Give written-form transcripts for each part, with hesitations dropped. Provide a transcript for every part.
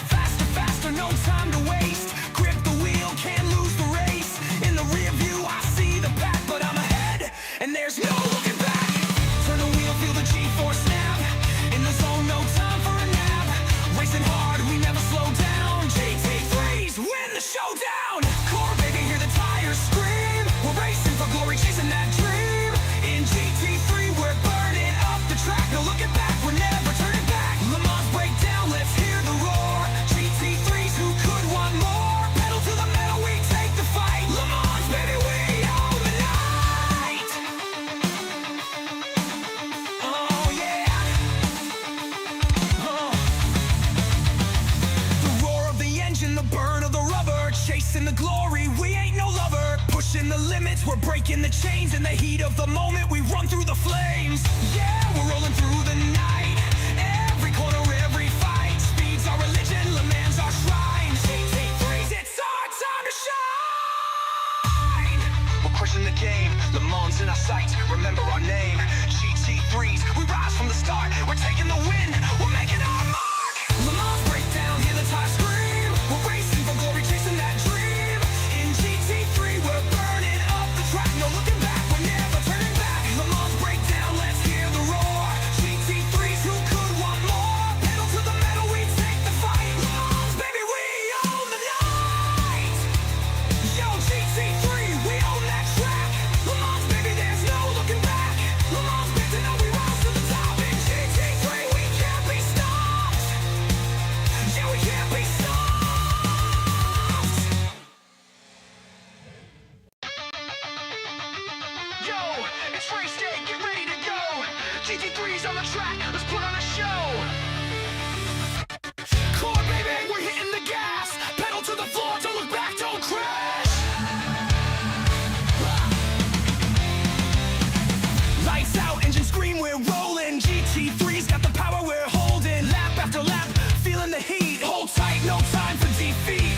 Faster, faster, no time to waste. Grip the wheel, can't lose the race. In the rear view, I see the pack, but I'm ahead, and there's no looking back. Turn the wheel, feel the G-force snap. In the zone, no time for a nap. Racing hard, we never slow down. GT3s win the showdown. Core, baby, hear the tires scream. We're racing for glory, chasing that dream. In GT3, we're burning up the track. No looking back, we're never turning back. Le Mans breakdown, let's hear the roar. GT3s, who could want more? Pedal to the metal, we take the fight. Le Mans, baby, we own the night. Oh yeah. The roar of the engine, the burn of the rubber. Chasing the glory, we ain't no lover. Pushing the limits, we're breaking the chains. In the heat of the moment, we run through the flames. Yeah, we're rolling through the night. Every corner, every fight. Speed's our religion, Le Mans our shrine. GT3s, it's our time to shine. We're crushing the game, Le Mans in our sights. Remember our name, GT3s. We rise from the start, we're taking the win. We're making our mark. Le Mans breakdown, hear the tires scream. We're racing for glory, chasing that dream. In GT3, we're burning up the track. No looking back, we're never turning back. Le Mans breakdown, let's hear the roar. GT3s, who could want more? Pedal to the metal, we take the fight. Le Mans, baby, we own the night. Yo, GT3, we own that track. Le Mans, baby, there's no looking back. Le Mans, big to know we rise to the top. In GT3, we can't be stopped. Yeah, we can't be stopped. Yo, it's race day, get ready to go. GT3's on the track, let's put on a show. Core, baby, we're hitting the gas. Pedal to the floor, don't look back, don't crash. Lights out, engine scream, we're rolling. GT3's got the power, we're holding. Lap after lap, feeling the heat. Hold tight, no time for defeat.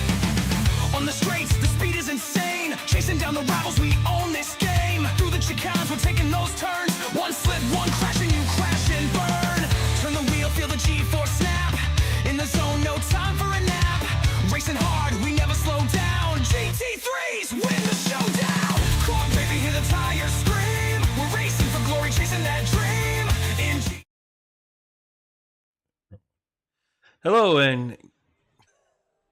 On the straights, the speed is insane. Chasing down the rivals, we own this game. Through the chicanes, we're taking those turns. One slip, one crash, and you crash and burn. Turn the wheel, feel the G-force snap. In the zone, no time for a nap. Racing hard, we never slow down. GT3s win the showdown. Core, baby, hear the tires scream. We're racing for glory, chasing that dream. In Hello and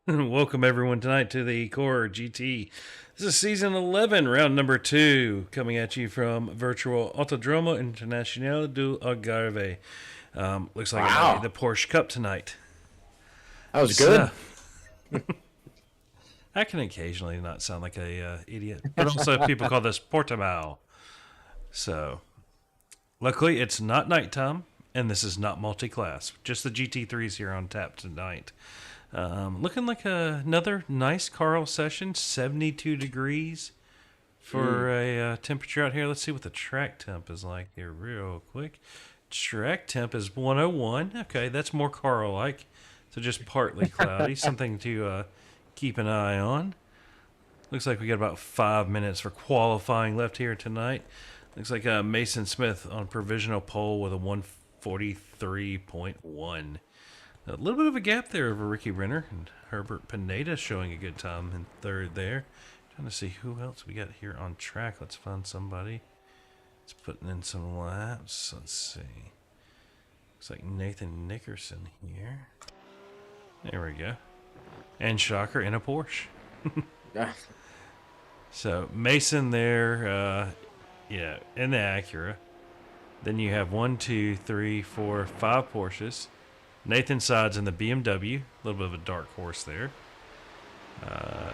welcome everyone tonight to the Core GT. This is season 11, round number 2, coming at you from Virtual Autodromo Internacional do Algarve. Looks like it might be the Porsche Cup tonight. That was good. I can occasionally not sound like a idiot, but also people call this Portimao. So, luckily it's not nighttime, and this is not multi-class. Just the GT3s here on tap tonight. Looking like another nice Carl session, 72 degrees for a temperature out here. Let's see what the track temp is like here real quick. Track temp is 101. Okay, that's more Carl-like. So just partly cloudy, something to keep an eye on. Looks like we got about 5 minutes for qualifying left here tonight. Looks like Mason Smith on provisional pole with a 143.1. A little bit of a gap there over Ricky Renner, and Herbert Pineda showing a good time in third there. Trying to see who else we got here on track. Let's find somebody. It's putting in some laps. Let's see. Looks like Nathan Nickerson here. There we go. And Shocker in a Porsche. So Mason there, yeah, in the Acura. Then you have 1, 2, 3, 4, 5 Porsches. Nathan Sides in the BMW, a little bit of a dark horse there.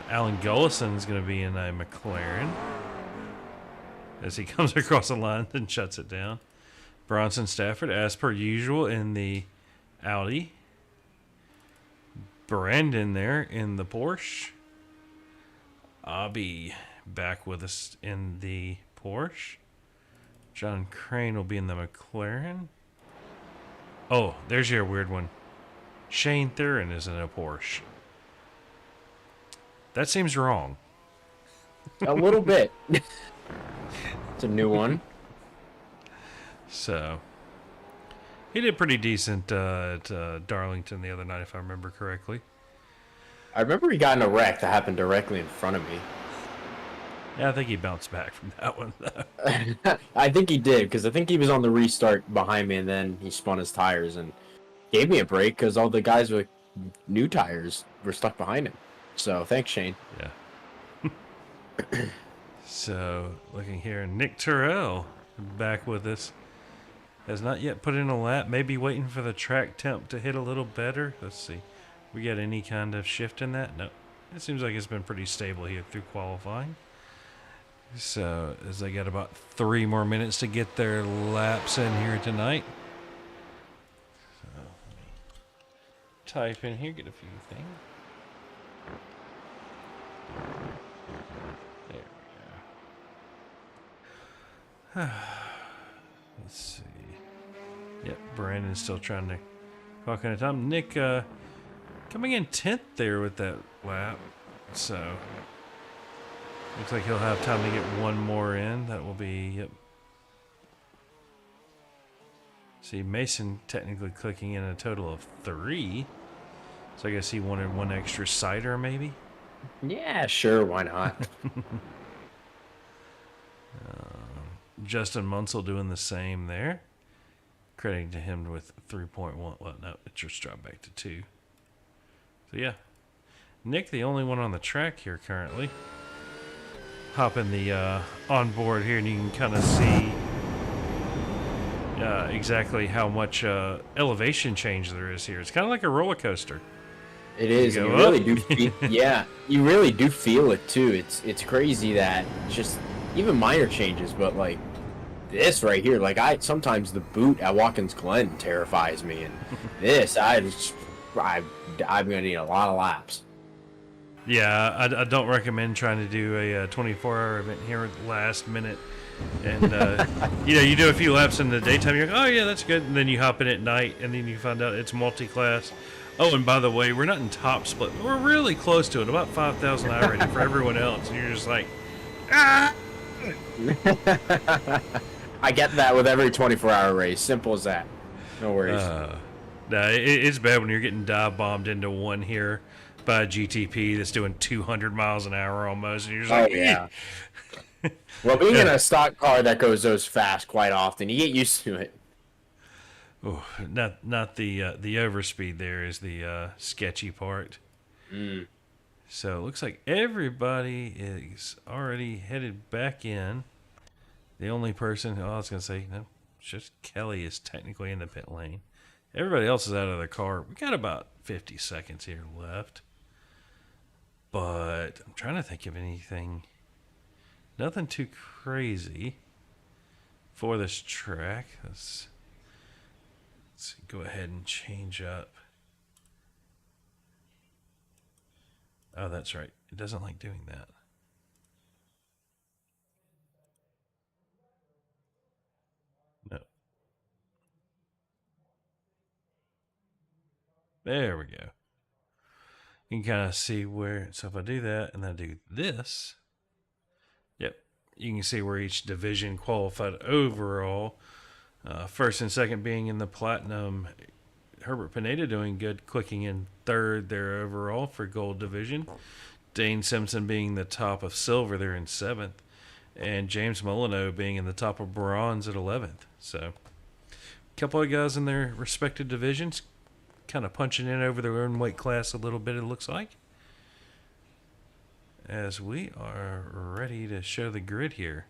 Alan Gullison is going to be in a McLaren as he comes across the line and shuts it down. Bronson Stafford, as per usual, in the Audi. Brandon there in the Porsche. Abby back with us in the Porsche. John Crane will be in the McLaren. Oh, there's your weird one. Shane Thurin is in a Porsche. That seems wrong. A little bit. It's a new one. So, He did pretty decent at Darlington the other night, if I remember correctly. I remember he got in a wreck that happened directly in front of me. Yeah, I think he bounced back from that one, though. I think he did, because I think he was on the restart behind me, and then he spun his tires and gave me a break because all the guys with new tires were stuck behind him. So thanks, Shane. Yeah. So, looking here, Nick Terrell back with us. Has not yet put in a lap. Maybe waiting for the track temp to hit a little better. Let's see. We got any kind of shift in that? No. It seems like it's been pretty stable here through qualifying. So, as they got about 3 more minutes to get their laps in here tonight. So, let me type in here, get a few things. There we go. Let's see. Yep, Brandon's still trying to clock in a time. Nick coming in 10th there with that lap. So, looks like he'll have time to get one more in. That will be, yep. See, Mason technically clicking in a total of 3. So I guess he wanted one extra cider, maybe? Yeah, sure, why not? Justin Munsell doing the same there. Crediting to him with 3.1. Well, no, it just dropped back to 2. So, yeah. Nick, the only one on the track here currently. Hop in the onboard here, and you can kind of see exactly how much elevation change there is here. It's kind of like a roller coaster. It is. You go really up. do. Yeah, you really do feel it too. It's crazy that just even minor changes, but like this right here, like sometimes the boot at Watkins Glen terrifies me, and this I'm gonna need a lot of laps. Yeah, I don't recommend trying to do a 24-hour event here at the last minute. And, you do a few laps in the daytime, you're like, oh, yeah, that's good. And then you hop in at night, and then you find out it's multi-class. Oh, and by the way, we're not in top split. We're really close to it, about 5,000 iRating for everyone else. And you're just like, ah! I get that with every 24-hour race. Simple as that. No worries. No, it's bad when you're getting dive bombed into one here by a GTP that's doing 200 miles an hour almost, and you're just like, yeah. Well, being in a stock car that goes those fast quite often, you get used to it. Oh, not the overspeed there is the sketchy part. So it looks like everybody is already headed back in. The only person, I was going to say, no, just Kelly is technically in the pit lane. Everybody else is out of their car. We got about 50 seconds here left. But I'm trying to think of anything. Nothing too crazy for this track. Let's go ahead and change up. Oh, that's right. It doesn't like doing that. No. There we go. You can kind of see where, so if I do that and then I do this, yep, you can see where each division qualified overall. First and second being in the platinum. Herbert Pineda doing good, clicking in third there overall for gold division. Dane Simpson being the top of silver there in 7th. And James Molyneux being in the top of bronze at 11th. So, a couple of guys in their respective divisions kind of punching in over their own weight class a little bit, it looks like. As we are ready to show the grid here.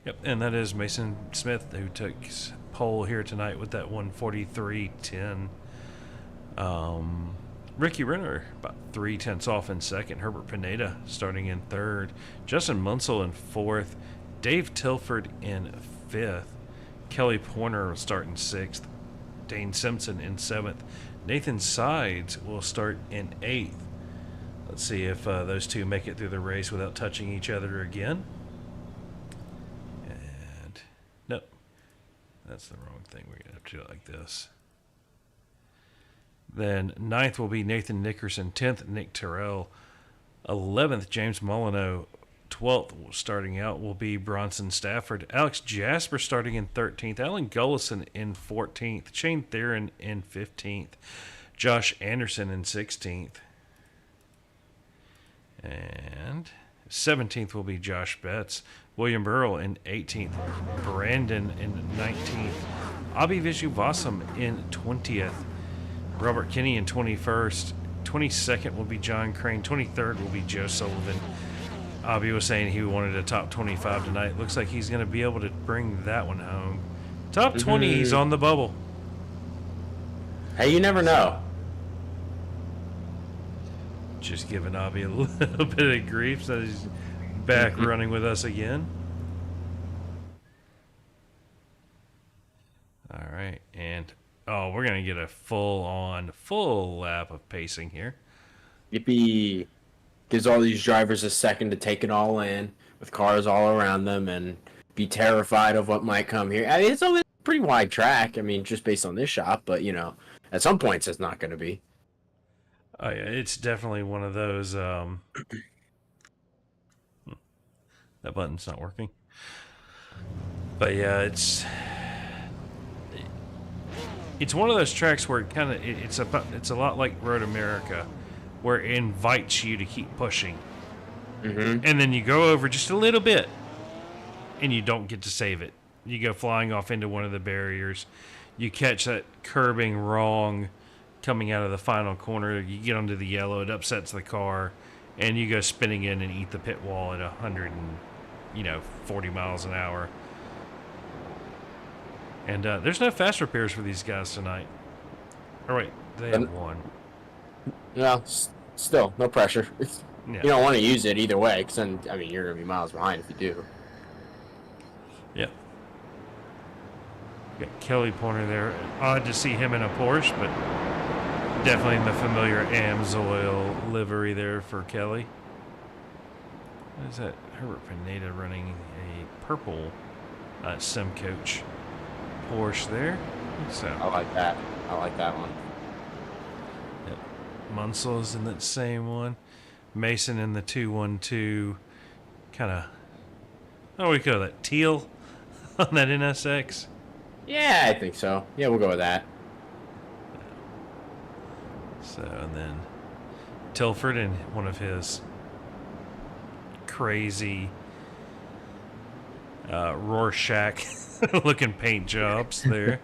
Yep, and that is Mason Smith who took pole here tonight with that 143.10. Ricky Renner about 3/10 off in second. Herbert Pineda starting in third. Justin Munsell in fourth. Dave Tilford in fifth. Kelly Pointer will start in sixth. Dane Simpson in 7th. Nathan Sides will start in 8th. Let's see if those two make it through the race without touching each other again. And nope, that's the wrong thing. We're going to have to do it like this. Then 9th will be Nathan Nickerson. 10th, Nick Terrell. 11th, James Molyneux. 12th, starting out, will be Bronson Stafford. Alex Jasper starting in 13th. Alan Gullison in 14th. Shane Theron in 15th. Josh Anderson in 16th. And 17th will be Josh Betts. William Burrell in 18th. Brandon in 19th. Abhi Vishuvasam in 20th. Robert Kinney in 21st. 22nd will be John Crane. 23rd will be Joe Sullivan. Abhi was saying he wanted a top 25 tonight. Looks like he's going to be able to bring that one home. Top 20, he's on the bubble. Hey, you never know. Just giving Abhi a little bit of grief so he's back running with us again. All right, and we're going to get a full lap of pacing here. Yippee. Gives all these drivers a second to take it all in with cars all around them and be terrified of what might come here. I mean, it's a pretty wide track. I mean, just based on this shot, but, you know, at some points it's not going to be. Oh, yeah, it's definitely one of those... that button's not working. But, yeah, it's one of those tracks where it kind of... It's a lot like Road America, where it invites you to keep pushing. Mm-hmm. And then you go over just a little bit, and you don't get to save it. You go flying off into one of the barriers. You catch that curbing wrong coming out of the final corner. You get onto the yellow. It upsets the car, and you go spinning in and eat the pit wall at 140 miles an hour. And there's no fast repairs for these guys tonight. Oh, wait. They have one. No, still, no pressure. Yeah. You don't want to use it either way, because then, I mean, you're going to be miles behind if you do. Yep. Got Kelly Pointer there. Odd to see him in a Porsche, but definitely in the familiar Amsoil livery there for Kelly. What is that? Herbert Pineda running a purple sim coach Porsche there. So I like that. I like that one. Yep. Munsel's in that same one. Mason in the 212. Kind of, what do we call that? Teal on that NSX? Yeah, I think so. Yeah, we'll go with that. So, and then Tilford in one of his crazy Rorschach looking paint jobs there.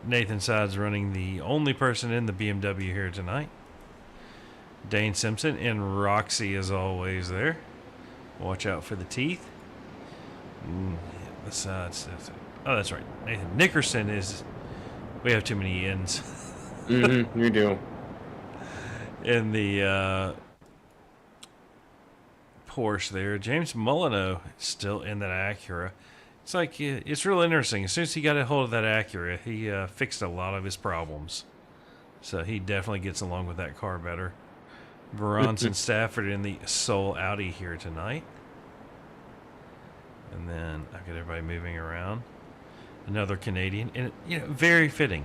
Nathan Sides running the only person in the BMW here tonight. Dane Simpson and Roxy as always there. Watch out for the teeth. The sides. Oh, that's right. Nathan Nickerson is... We have too many ends. Mm-hmm, you do. In the Porsche there. James Molyneux still in that Acura. It's like, it's real interesting. As soon as he got a hold of that Acura, he fixed a lot of his problems. So he definitely gets along with that car better. Bronson Stafford in the Soul Audi here tonight. And then I've got everybody moving around. Another Canadian. And, you know, very fitting.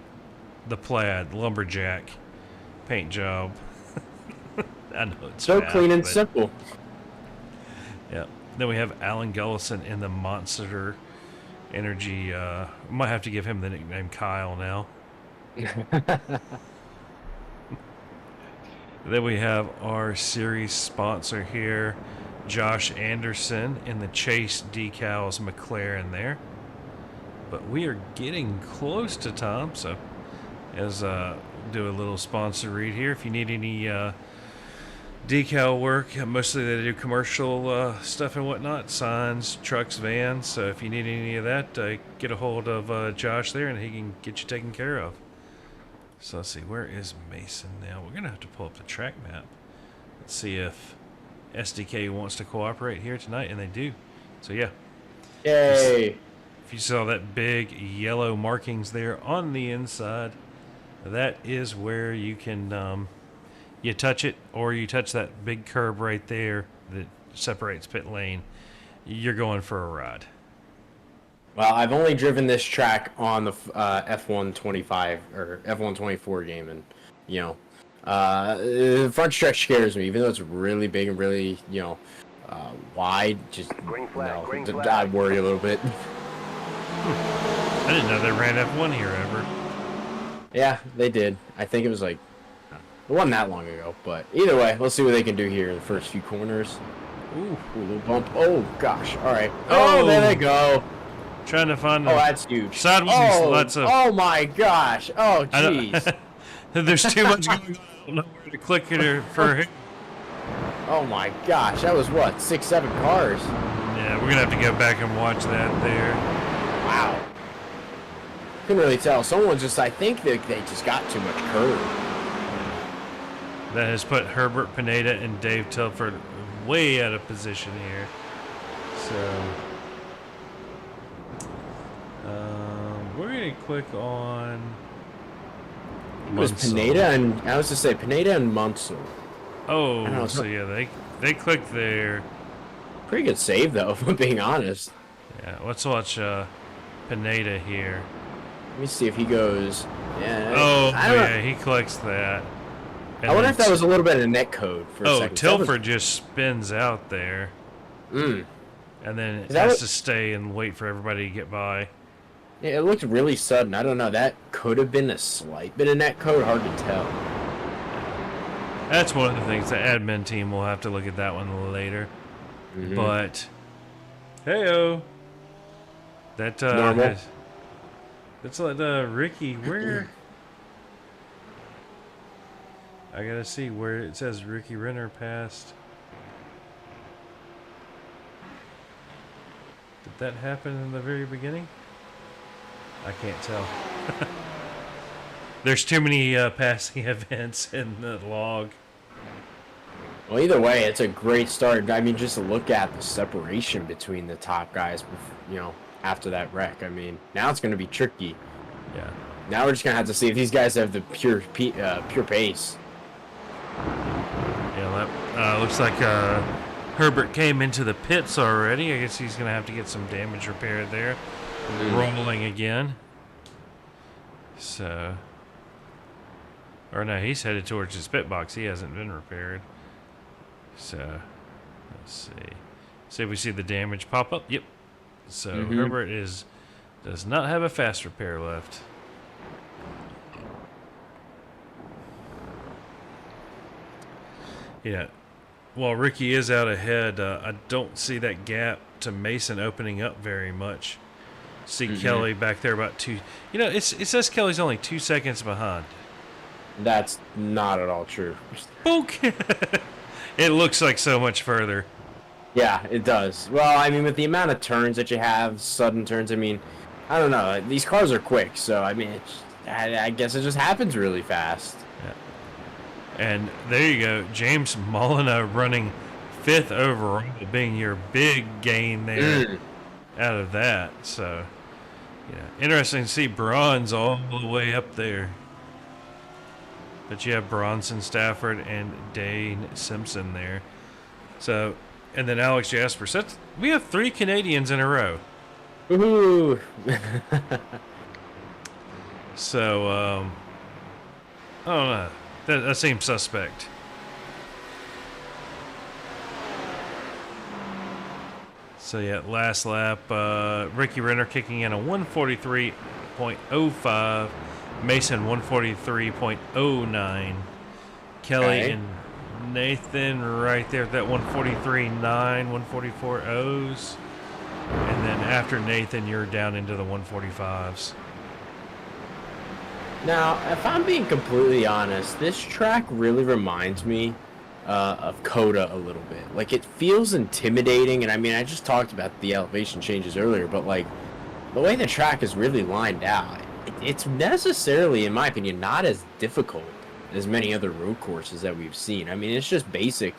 The plaid, lumberjack, paint job. I know it's So bad, clean and but, simple. Yeah. Then we have Alan Gullison in the Monster Energy. Might have to give him the nickname Kyle now. Then we have our series sponsor here, Josh Anderson in the Chase Decals McLaren there. But we are getting close to time, so as do a little sponsor read here. If you need any decal work, mostly they do commercial stuff and whatnot, signs, trucks, vans. So if you need any of that, get a hold of Josh there, and he can get you taken care of. So let's see, where is Mason now? We're going to have to pull up the track map. Let's see if SDK wants to cooperate here tonight, and they do. So yeah. Yay! If you saw that big yellow markings there on the inside, that is where you can, you touch it, or you touch that big curb right there that separates pit lane. You're going for a ride. Well, I've only driven this track on the F125 or F124 game, and you know, The front stretch scares me, even though it's really big and really, wide. Just, I worry a little bit. I didn't know they ran F1 here ever. Yeah, they did. I think it was like, it wasn't that long ago. But either way, let's see what they can do here in the first few corners. Ooh, little bump. Oh, gosh. All right. Oh, there they go. Trying to find that's huge. Sideways, lots of... Oh, my gosh. Oh, jeez. There's too much going on. I don't know where to click it for him. Oh, my gosh. That was, what, 6, 7 cars? Yeah, we're going to have to go back and watch that there. Wow. Couldn't really tell. Someone just, I think they just got too much curve. That has put Herbert Pineda and Dave Tilford way out of position here. So, we're going to click on... It was Pineda and, I was to say, Pineda and Munsell. Oh, so yeah, they clicked there. Pretty good save, though, if I'm being honest. Yeah, let's watch Pineda here. Let me see if he goes... Yeah. Oh, yeah, he clicks that. I wonder if that was a little bit of net code for a second. Tilford just spins out there. And then has to stay and wait for everybody to get by. Yeah, it looked really sudden. I don't know. That could have been a slight bit of net code. Hard to tell. That's one of the things the admin team will have to look at that one later. But, hey-oh. That, normal. Let's let Ricky, where... I gotta see where it says Ricky Renner passed. Did that happen in the very beginning? I can't tell. There's too many passing events in the log. Well, either way, it's a great start. I mean, just to look at the separation between the top guys, after that wreck. I mean, now it's going to be tricky. Yeah. Now we're just going to have to see if these guys have the pure pace. Yeah, that looks like Herbert came into the pits already. I guess he's going to have to get some damage repaired there. Rumbling again. So... Or no, he's headed towards his pit box. He hasn't been repaired. So, let's see. See if we see the damage pop up. Yep. So, Herbert does not have a fast repair left. Yeah. While Ricky is out ahead, I don't see that gap to Mason opening up very much. See Kelly back there about 2. It says Kelly's only 2 seconds behind. That's not at all true. Okay. It looks like so much further. Yeah, it does. Well, I mean, with the amount of turns that you have, sudden turns, I mean, I don't know. These cars are quick, so, I mean, I guess it just happens really fast. Yeah. And there you go. James Molina running 5th overall, being your big gain there out of that. So, yeah, interesting to see bronze all the way up there. But you have Bronson Stafford and Dane Simpson there. So, and then Alex Jasper. So we have 3 Canadians in a row. Woohoo! So, I don't know. That seems suspect. So, yeah, last lap. Ricky Renner kicking in a 143.05. Mason 143.09. Kelly and Nathan right there at that 143.9, 144.0s. And then after Nathan, you're down into the 145s. Now, if I'm being completely honest, this track really reminds me of Coda a little bit. Like, it feels intimidating, and I mean, I just talked about the elevation changes earlier, but like, the way the track is really lined out, it's necessarily, in my opinion, not as difficult as many other road courses that we've seen. I mean, it's just basic,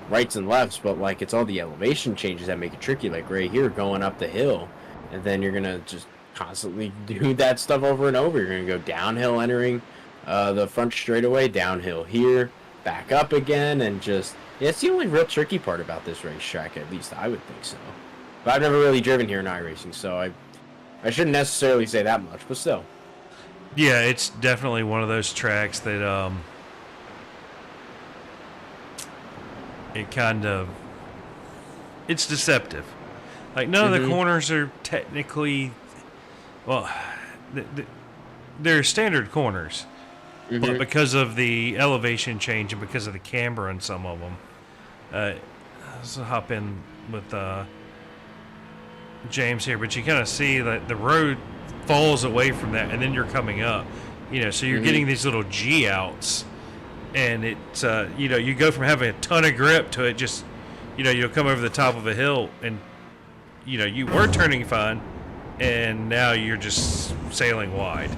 rights and lefts, but like, it's all the elevation changes that make it tricky. Like right here, going up the hill, and then you're gonna just constantly do that stuff over and over. You're gonna go downhill entering the front straightaway, downhill here, back up again, and just it's the only real tricky part about this racetrack. At least I would think so. But I've never really driven here in iRacing, so I shouldn't necessarily say that much, but still. Yeah, it's definitely one of those tracks that it kind of, it's deceptive. Like, none of the corners are technically, well, they're standard corners. But because of the elevation change and because of the camber on some of them, let's hop in with James here. But you kind of see that the road falls away from that, and then you're coming up. You know, so you're getting these little G outs, and it's you know, you go from having a ton of grip to it just, you know, you'll come over the top of a hill, and you know, you were turning fine, and now you're just sailing wide,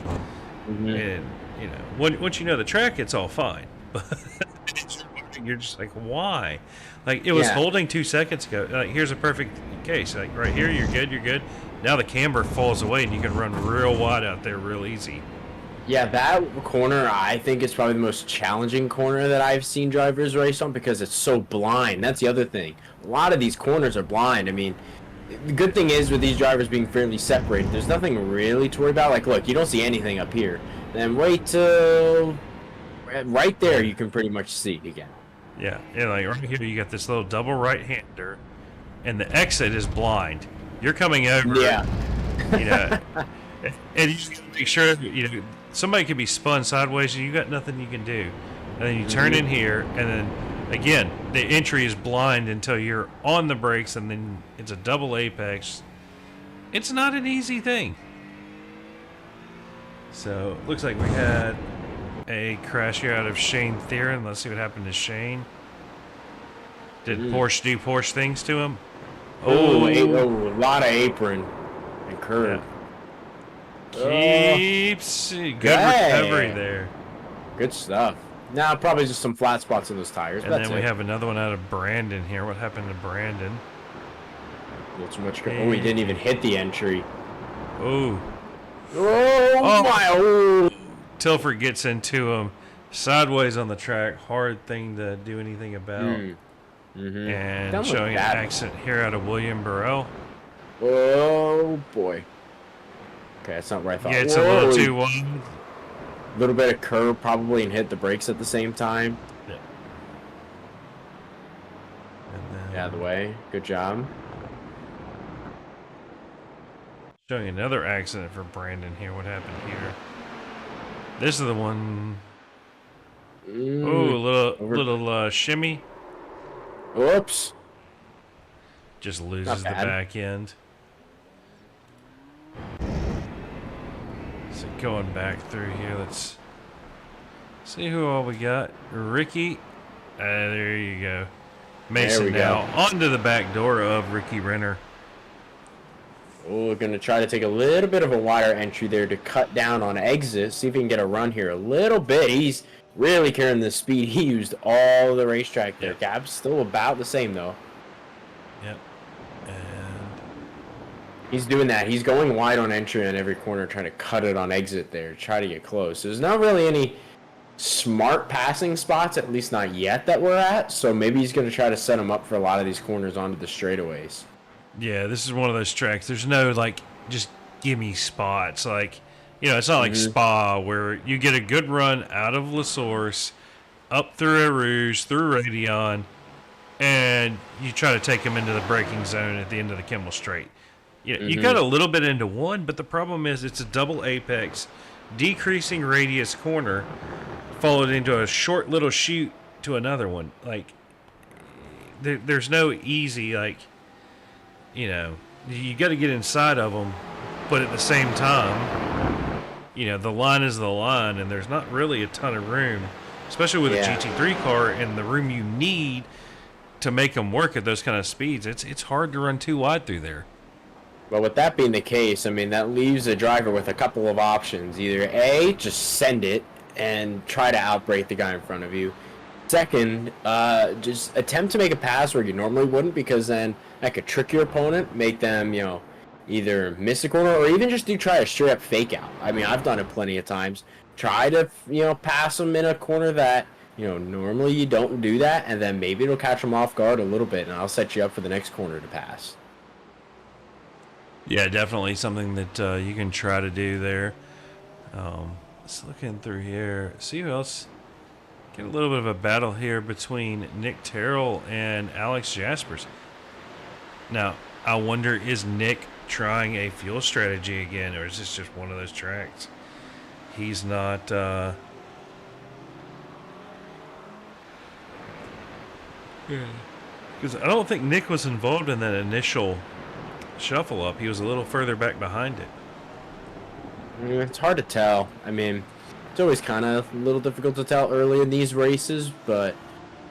and you know, once you know the track, it's all fine. But you're just like, why? Like, it was holding 2 seconds ago. Like, here's a perfect case. Like, right here, you're good, you're good. Now the camber falls away, and you can run real wide out there real easy. Yeah, that corner, I think, is probably the most challenging corner that I've seen drivers race on because it's so blind. That's the other thing. A lot of these corners are blind. I mean, the good thing is with these drivers being fairly separated, there's nothing really to worry about. Like, look, you don't see anything up here. Then wait till right there you can pretty much see it again. Yeah, like right here you got this little double right-hander, and the exit is blind. You're coming over, you know, and you just gotta make sure, you know, somebody could be spun sideways and you got nothing you can do. And then you turn in here, and then again the entry is blind until you're on the brakes, and then it's a double apex. It's not an easy thing. So, looks like we had a crash here out of Shane Theron. Let's see what happened to Shane. Did Porsche do Porsche things to him? A lot of apron and curve. Keeps good recovery there. Good stuff. Now, probably just some flat spots in those tires. And then we have another one out of Brandon here. What happened to Brandon? A little too much. Oh, he didn't even hit the entry. Oh. Oh my! Oh. Tilford gets into him sideways on the track. Hard thing to do anything about. And showing an accident here out of William Burrell. Oh boy. Okay, that's not what I thought. Yeah, it's a little too wide. A little bit of curve probably, and hit the brakes at the same time. Yeah. And then, out of the way. Good job. Showing another accident for Brandon here. What happened here? This is the one. Oh, a little shimmy. Whoops. Just loses the back end. So going back through here, let's see who all we got. Ricky. There you go. Mason now onto the back door of Ricky Renner. Oh, we're going to try to take a little bit of a wider entry there to cut down on exit. See if we can get a run here a little bit. He's really carrying the speed. He used all the racetrack there. Gap's still about the same, though. Yep. And he's doing that. He's going wide on entry on every corner, trying to cut it on exit there, try to get close. There's not really any smart passing spots, at least not yet, that we're at. So maybe he's going to try to set him up for a lot of these corners onto the straightaways. Yeah, this is one of those tracks. There's no, like, just gimme spots. Like, you know, it's not like Spa where you get a good run out of La Source, up through Eau Rouge, through Radion, and you try to take them into the braking zone at the end of the Kimmel Straight. You know, you got a little bit into one, but the problem is it's a double apex, decreasing radius corner, followed into a short little chute to another one. Like, there's no easy, like, you know, you got to get inside of them, but at the same time, you know, the line is the line, and there's not really a ton of room, especially with a GT3 car and the room you need to make them work at those kind of speeds. It's hard to run too wide through there. But with that being the case, I mean, that leaves a driver with a couple of options. Either A, just send it and try to outbrake the guy in front of you. Second, just attempt to make a pass where you normally wouldn't, because then that could trick your opponent, make them, you know, either miss a corner or even just try a straight up fake out. I mean, I've done it plenty of times. Try to, you know, pass them in a corner that, you know, normally you don't do that, and then maybe it'll catch them off guard a little bit, and I'll set you up for the next corner to pass. Yeah, definitely something that you can try to do there. Let's look in through here. See who else Get a little bit of a battle here between Nick Terrell and Alex Jaspers. Now, I wonder, is Nick trying a fuel strategy again, or is this just one of those tracks? He's not... Because I don't think Nick was involved in that initial shuffle up. He was a little further back behind it. It's hard to tell. I mean, it's always kind of a little difficult to tell early in these races, but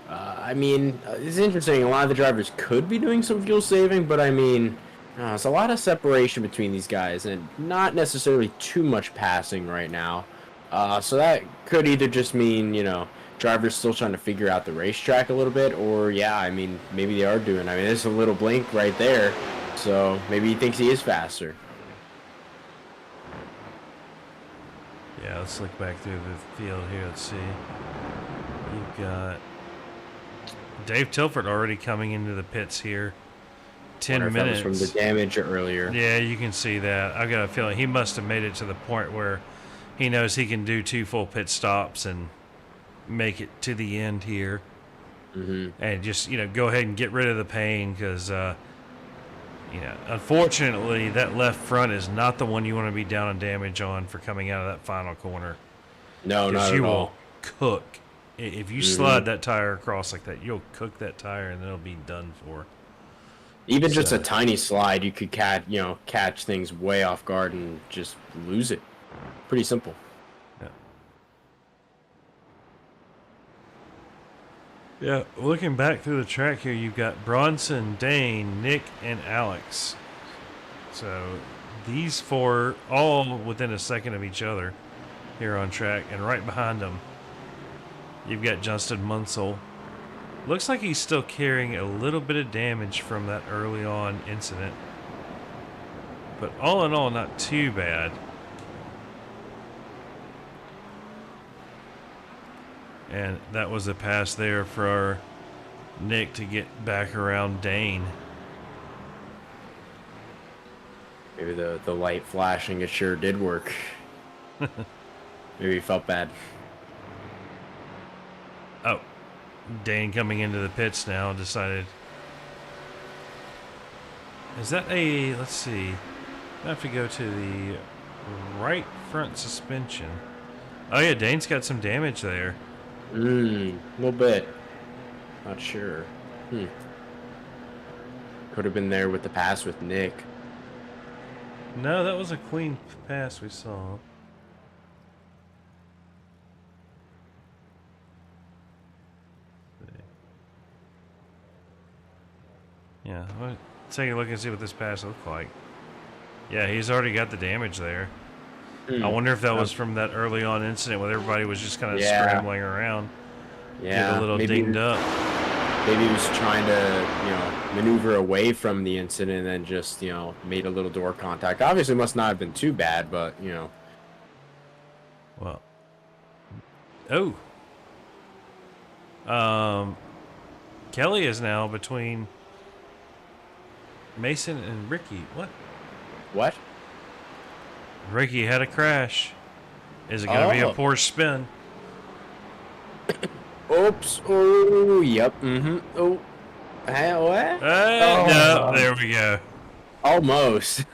I mean, it's interesting. A lot of the drivers could be doing some fuel saving, but I mean, there's a lot of separation between these guys and not necessarily too much passing right now. So that could either just mean, you know, drivers still trying to figure out the racetrack a little bit, or yeah, I mean, maybe they are doing. I mean, there's a little blink right there, so maybe he thinks he is faster. Yeah, let's look back through the field here. Let's see. You've got Dave Tilford already coming into the pits here. 10 minutes. That was from the damage earlier. Yeah, you can see that. I've got a feeling he must have made it to the point where he knows he can do 2 full pit stops and make it to the end here. And just, you know, go ahead and get rid of the pain because, you know, unfortunately, that left front is not the one you want to be down on damage on for coming out of that final corner. No, not you at will all. cook. If you slide that tire across like that, you'll cook that tire and it'll be done for. Even just a tiny slide, you could catch things way off guard and just lose it. Pretty simple. Yeah. Yeah, looking back through the track here, you've got Bronson, Dane, Nick, and Alex. So these 4 all within a second of each other here on track, and right behind them, you've got Justin Munsell. Looks like he's still carrying a little bit of damage from that early on incident. But all in all, not too bad. And that was a pass there for Nick to get back around Dane. Maybe the light flashing, it sure did work. Maybe he felt bad. Oh, Dane coming into the pits now decided. Is that a, let's see, I have to go to the right front suspension. Oh yeah, Dane's got some damage there. A little bit. Not sure. Could have been there with the pass with Nick. No, that was a clean pass we saw. Yeah, let's take a look and see what this pass looked like. Yeah, he's already got the damage there. I wonder if that was from that early on incident where everybody was just kind of scrambling around. Yeah, get a little dinged up. Maybe he was trying to, maneuver away from the incident and then just, made a little door contact. Obviously, must not have been too bad, but, Well. Kelly is now between Mason and Ricky. What? Ricky had a crash. Is it going to be a poor spin? Oops. Oh, yep. Oh. Hey, what? No, there we go. Almost.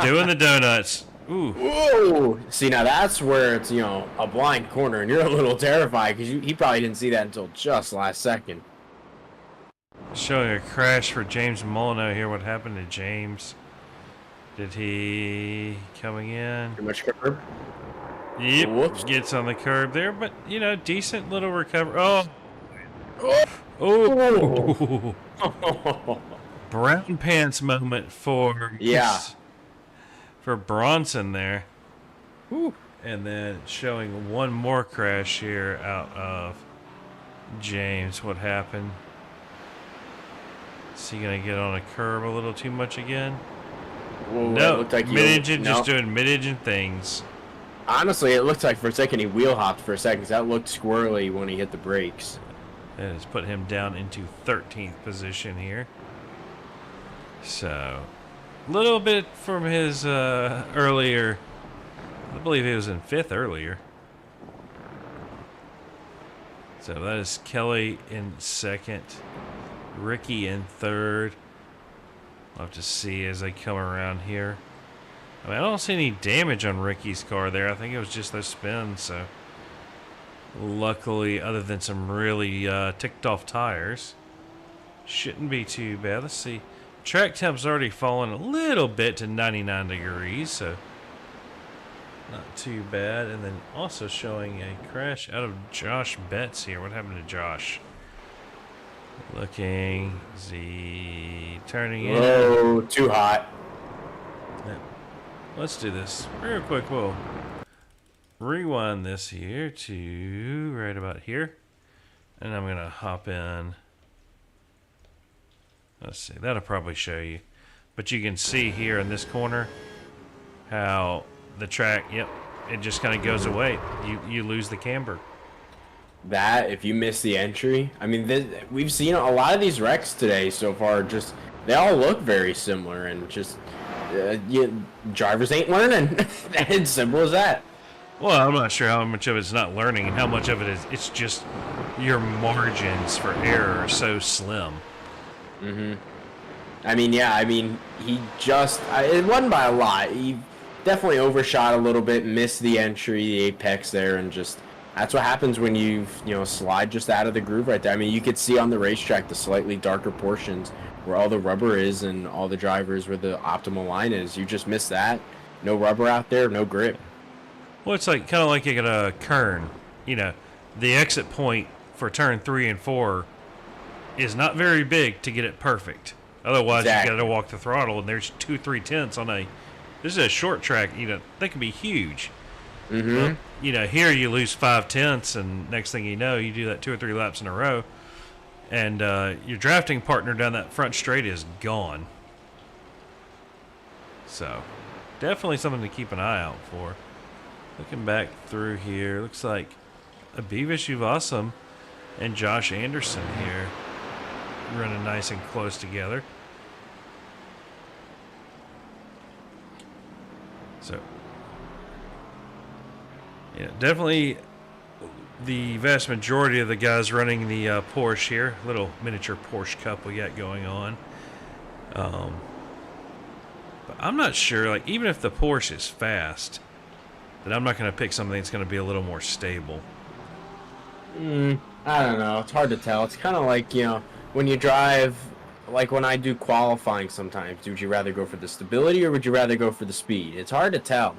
Doing the donuts. Ooh. Whoa. See, now that's where it's, a blind corner, and you're a little terrified because he probably didn't see that until just last second. Showing a crash for James Molyneux here. What happened to James? Did he coming in? Too much curb? Yep. Whoops. Gets on the curb there, but decent little recovery. Oh. Brown pants moment for for Bronson there. Ooh. And then showing one more crash here out of James. What happened? Is he gonna get on a curb a little too much again? Whoa, No, like mid-engine just doing mid-engine things. Honestly, it looked like for a second he wheel hopped for a second. 'Cause that looked squirrely when he hit the brakes. That has put him down into 13th position here. So, a little bit from his earlier. I believe he was in 5th earlier. So that is Kelly in second, Ricky in third. I'll have to see as they come around here. I mean, I don't see any damage on Ricky's car there. I think it was just those spins. So luckily, other than some really ticked off tires, shouldn't be too bad. Let's see. Track temp's already fallen a little bit to 99 degrees, so not too bad. And then also showing a crash out of Josh Betts here. What happened to Josh? Looking, Z turning in. Oh, too hot. Yeah. Let's do this real quick. We'll rewind this here to right about here. And I'm going to hop in. Let's see. That'll probably show you. But you can see here in this corner how the track, yep, it just kind of goes away. You lose the camber. That, if you miss the entry, I mean, we've seen a lot of these wrecks today so far. Just they all look very similar, and just drivers ain't learning. It's simple as that. Well, I'm not sure how much of it's not learning and how much of it is. It's just your margins for error are so slim. Mm-hmm. I mean, yeah. I mean, he just it wasn't by a lot. He definitely overshot a little bit, missed the entry, the apex there, and just. That's what happens when you slide just out of the groove right there. I mean, you could see on the racetrack the slightly darker portions where all the rubber is and all the drivers where the optimal line is. You just miss that. No rubber out there, no grip. Well, it's like kind of like you got a Kern. You know, the exit point for turn 3 and 4 is not very big to get it perfect. Otherwise, Exactly. you got to walk the throttle, and there's 2-3 tenths on a. This is a short track. They can be huge. Mm-hmm. Well, here you lose 5 tenths, and next thing you know, you do that 2 or 3 laps in a row, and your drafting partner down that front straight is gone. So, definitely something to keep an eye out for. Looking back through here, looks like Abivish Uvasam and Josh Anderson here running nice and close together. So, yeah, definitely the vast majority of the guys running the Porsche here. Little miniature Porsche Cup we got going on. But I'm not sure, like, even if the Porsche is fast, then I'm not going to pick something that's going to be a little more stable. I don't know. It's hard to tell. It's kind of like, when you drive, like when I do qualifying sometimes, would you rather go for the stability or would you rather go for the speed? It's hard to tell.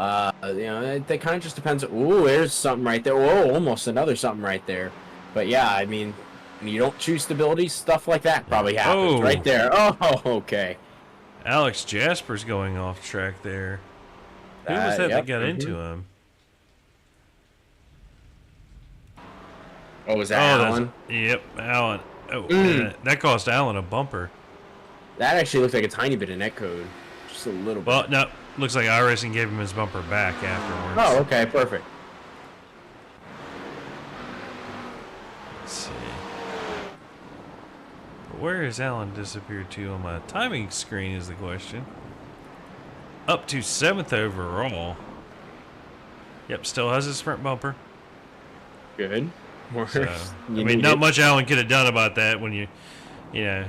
It kind of just depends. Ooh, there's something right there. Whoa, almost another something right there. But yeah, I mean, when you don't choose stability, stuff like that probably happens right there. Oh, okay. Alex Jasper's going off track there. Who was that got into him? Oh, was that Alan? Yep, Alan. Oh, that cost Alan a bumper. That actually looks like a tiny bit of netcode. Just a little bit. Well, no. Looks like iRacing gave him his bumper back afterwards. Oh, okay, perfect. Let's see. Where has Alan disappeared to on my timing screen is the question. Up to 7th overall. Yep, still has his front bumper. Good. So, I mean, not much Alan could have done about that when when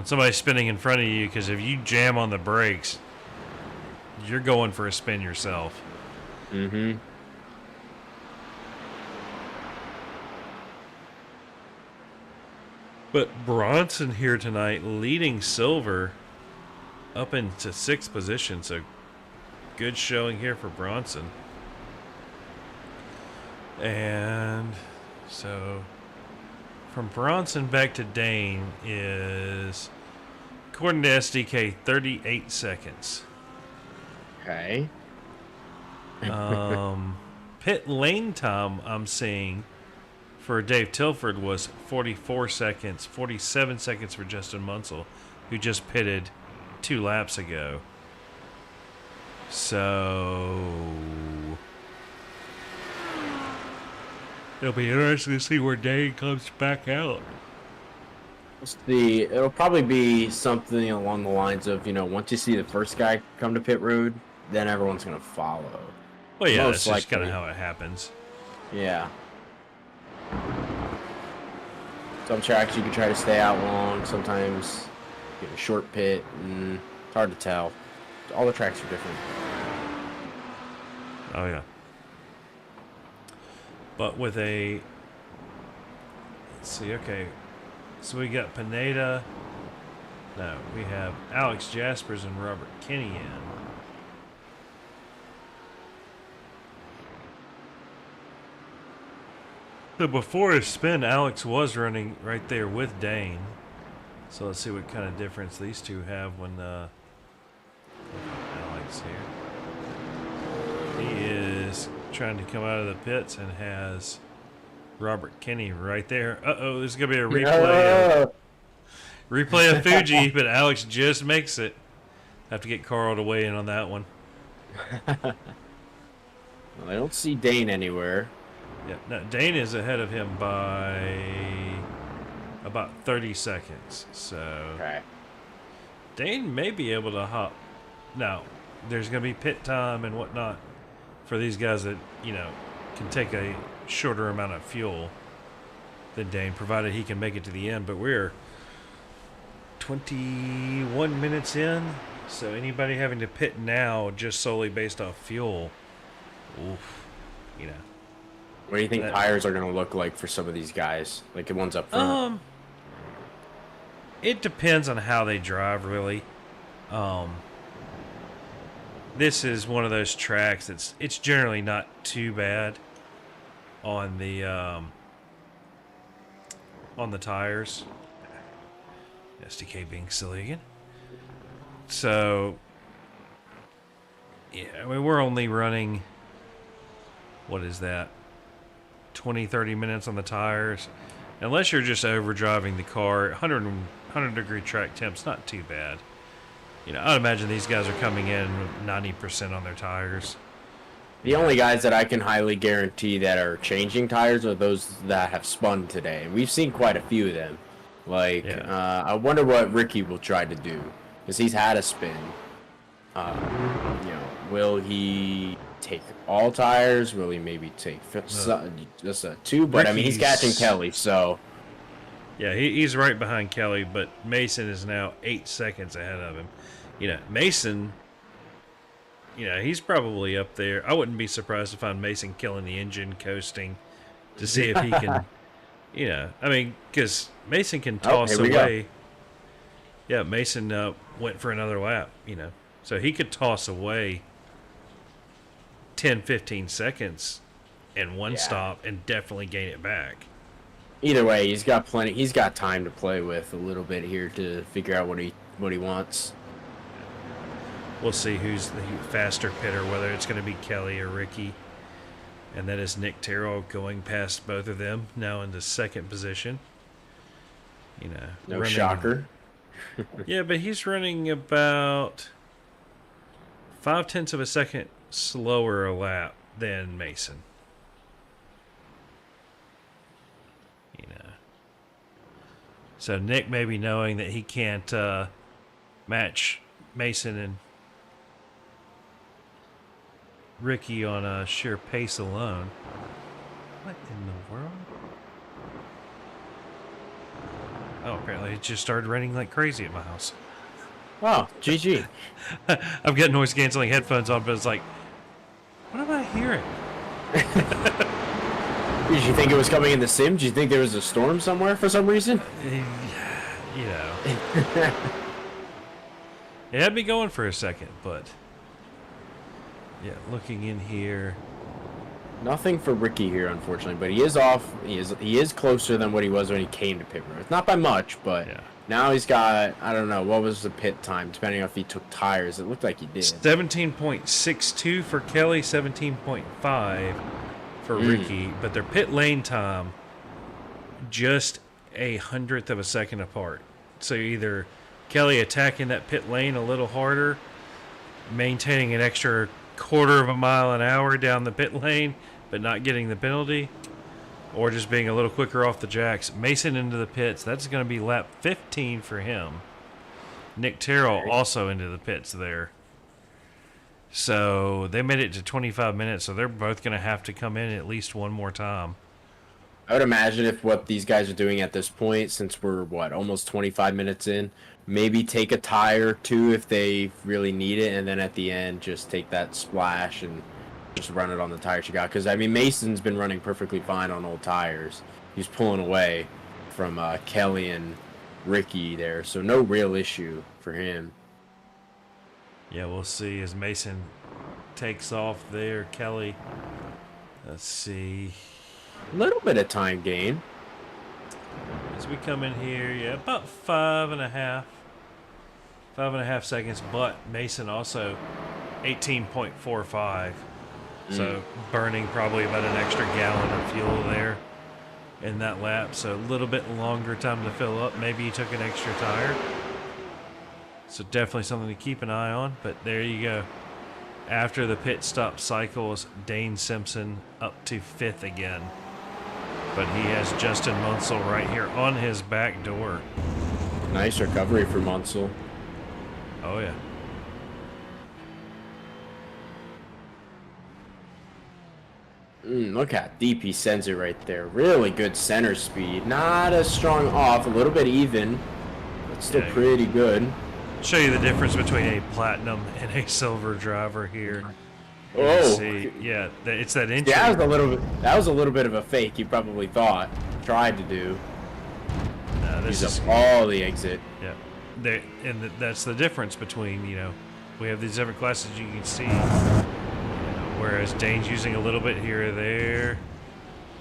somebody's spinning in front of you, because if you jam on the brakes, you're going for a spin yourself. Mm-hmm. But Bronson here tonight leading silver up into 6th position, so good showing here for Bronson. And so from Bronson back to Dane is, according to SDK, 38 seconds. Okay. Pit lane time I'm seeing for Dave Tilford was 44 seconds, 47 seconds for Justin Munsell, who just pitted 2 laps ago. So it'll be interesting to see where Dane comes back out. It'll probably be something along the lines of, once you see the first guy come to pit road, then everyone's going to follow. Well, yeah, Most that's just kind likely. of how it happens. Yeah. Some tracks you can try to stay out long. Sometimes you get a short pit. It's hard to tell. All the tracks are different. Oh yeah. But with a, let's see. Okay, so we got Pineda. No, we have Alex Jaspers and Robert Kinney in. So before his spin, Alex was running right there with Dane. So let's see what kind of difference these two have when Alex here. He is trying to come out of the pits and has Robert Kinney right there. Uh-oh, there's going to be a replay of Fuji, but Alex just makes it. Have to get Carl to weigh in on that one. Well, I don't see Dane anywhere. Yeah, no, Dane is ahead of him by about 30 seconds. So Okay. Dane may be able to hop. Now, there's going to be pit time and whatnot for these guys that, you know, can take a shorter amount of fuel than Dane, provided he can make it to the end. But we're 21 minutes in, so anybody having to pit now just solely based off fuel, oof, you know. What do you think tires are going to look like for some of these guys? Like the ones up front? It depends on how they drive, really. This is one of those tracks that's it's generally not too bad on the tires. SDK being silly again. So yeah, I mean we're only running, what is that, 20-30 minutes on the tires, unless you're just overdriving the car. 100 degree track temp's not too bad. You know, I'd imagine these guys are coming in with 90% on their tires. The only guys that I can highly guarantee that are changing tires are those that have spun today. And we've seen quite a few of them. Like, I wonder what Ricky will try to do, because he's had a spin. You know, will he take all tires? Will he maybe take just a two? But I mean, he's catching Kelly, so yeah, he's right behind Kelly, but Mason is now 8 seconds ahead of him. You know, Mason, you know, he's probably up there. I wouldn't be surprised to find Mason killing the engine, coasting to see if he can, you know, I mean, because Mason can toss away. Yeah, Mason went for another lap, you know, so he could toss away 10, 15 seconds in one stop and definitely gain it back. Either way, he's got plenty. He's got time to play with a little bit here to figure out what he wants. We'll see who's the faster pitter, whether it's going to be Kelly or Ricky. And that is Nick Terrell going past both of them, now into second position. You know, no shocker. Yeah, but he's running about 0.5 of a second slower a lap than Mason. You know, so Nick may be knowing that he can't match Mason and Ricky on a sheer pace alone. What in the world? Oh, apparently it just started raining like crazy at my house. Oh, GG. I've got noise canceling headphones on, but it's like, what am I hearing? Did you think it was coming in the sim? Did you think there was a storm somewhere for some reason? You know. It had me going for a second, but yeah, looking in here. Nothing for Ricky here, unfortunately, but he is off. He is closer than what he was when he came to pit road. Not by much, but now he's got, I don't know, what was the pit time, depending on if he took tires. It looked like he did. 17.62 for Kelly, 17.5 for Ricky, but their pit lane time just 1/100 of a second apart. So either Kelly attacking that pit lane a little harder, maintaining an extra 1/4 of a mile an hour down the pit lane, but not getting the penalty, or just being a little quicker off the jacks. Mason into the pits. That's going to be lap 15 for him. Nick Terrell also into the pits there. So they made it to 25 minutes, so they're both going to have to come in at least one more time. I would imagine if what these guys are doing at this point, since we're almost 25 minutes in, maybe take a tire or two if they really need it, and then at the end just take that splash and just run it on the tires you got. Because I mean, Mason's been running perfectly fine on old tires. He's pulling away from Kelly and Ricky there, so no real issue for him. Yeah, we'll see as Mason takes off there. Kelly, let's see. A little bit of time gain. As we come in here, yeah, about 5.5 seconds, but Mason also 18.45. So burning probably about an extra gallon of fuel there in that lap. So a little bit longer time to fill up. Maybe he took an extra tire. So definitely something to keep an eye on. But there you go. After the pit stop cycles, Dane Simpson up to 5th again. But he has Justin Munsell right here on his back door. Nice recovery for Munsell. Oh, yeah. Look how deep he sends it right there. Really good center speed. Not as strong off, a little bit even, but still pretty good. Show you the difference between a platinum and a silver driver here. Oh, see, yeah, it's that inch. Yeah, that was a little bit of a fake. You probably thought, tried to do. No, this is all the exit. Yeah, that's the difference between, you know, we have these different classes you can see. Whereas Dane's using a little bit here or there.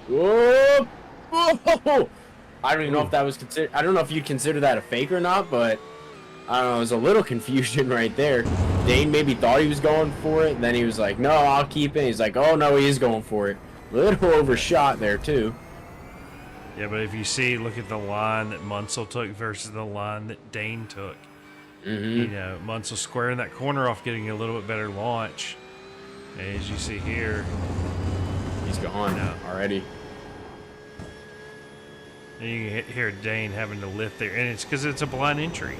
Whoa! Whoa! I don't even know if that was considered. I don't know if you'd consider that a fake or not, but I don't know. There's a little confusion right there. Dane maybe thought he was going for it, and then he was like, "No, I'll keep it." He's like, "Oh no, he is going for it." A little overshot there too. Yeah, but if you see, look at the line that Munsell took versus the line that Dane took. You know, Munsell squaring that corner off, getting a little bit better launch. As you see here, he's gone now already. And you can hear Dane having to lift there, and it's because it's a blind entry.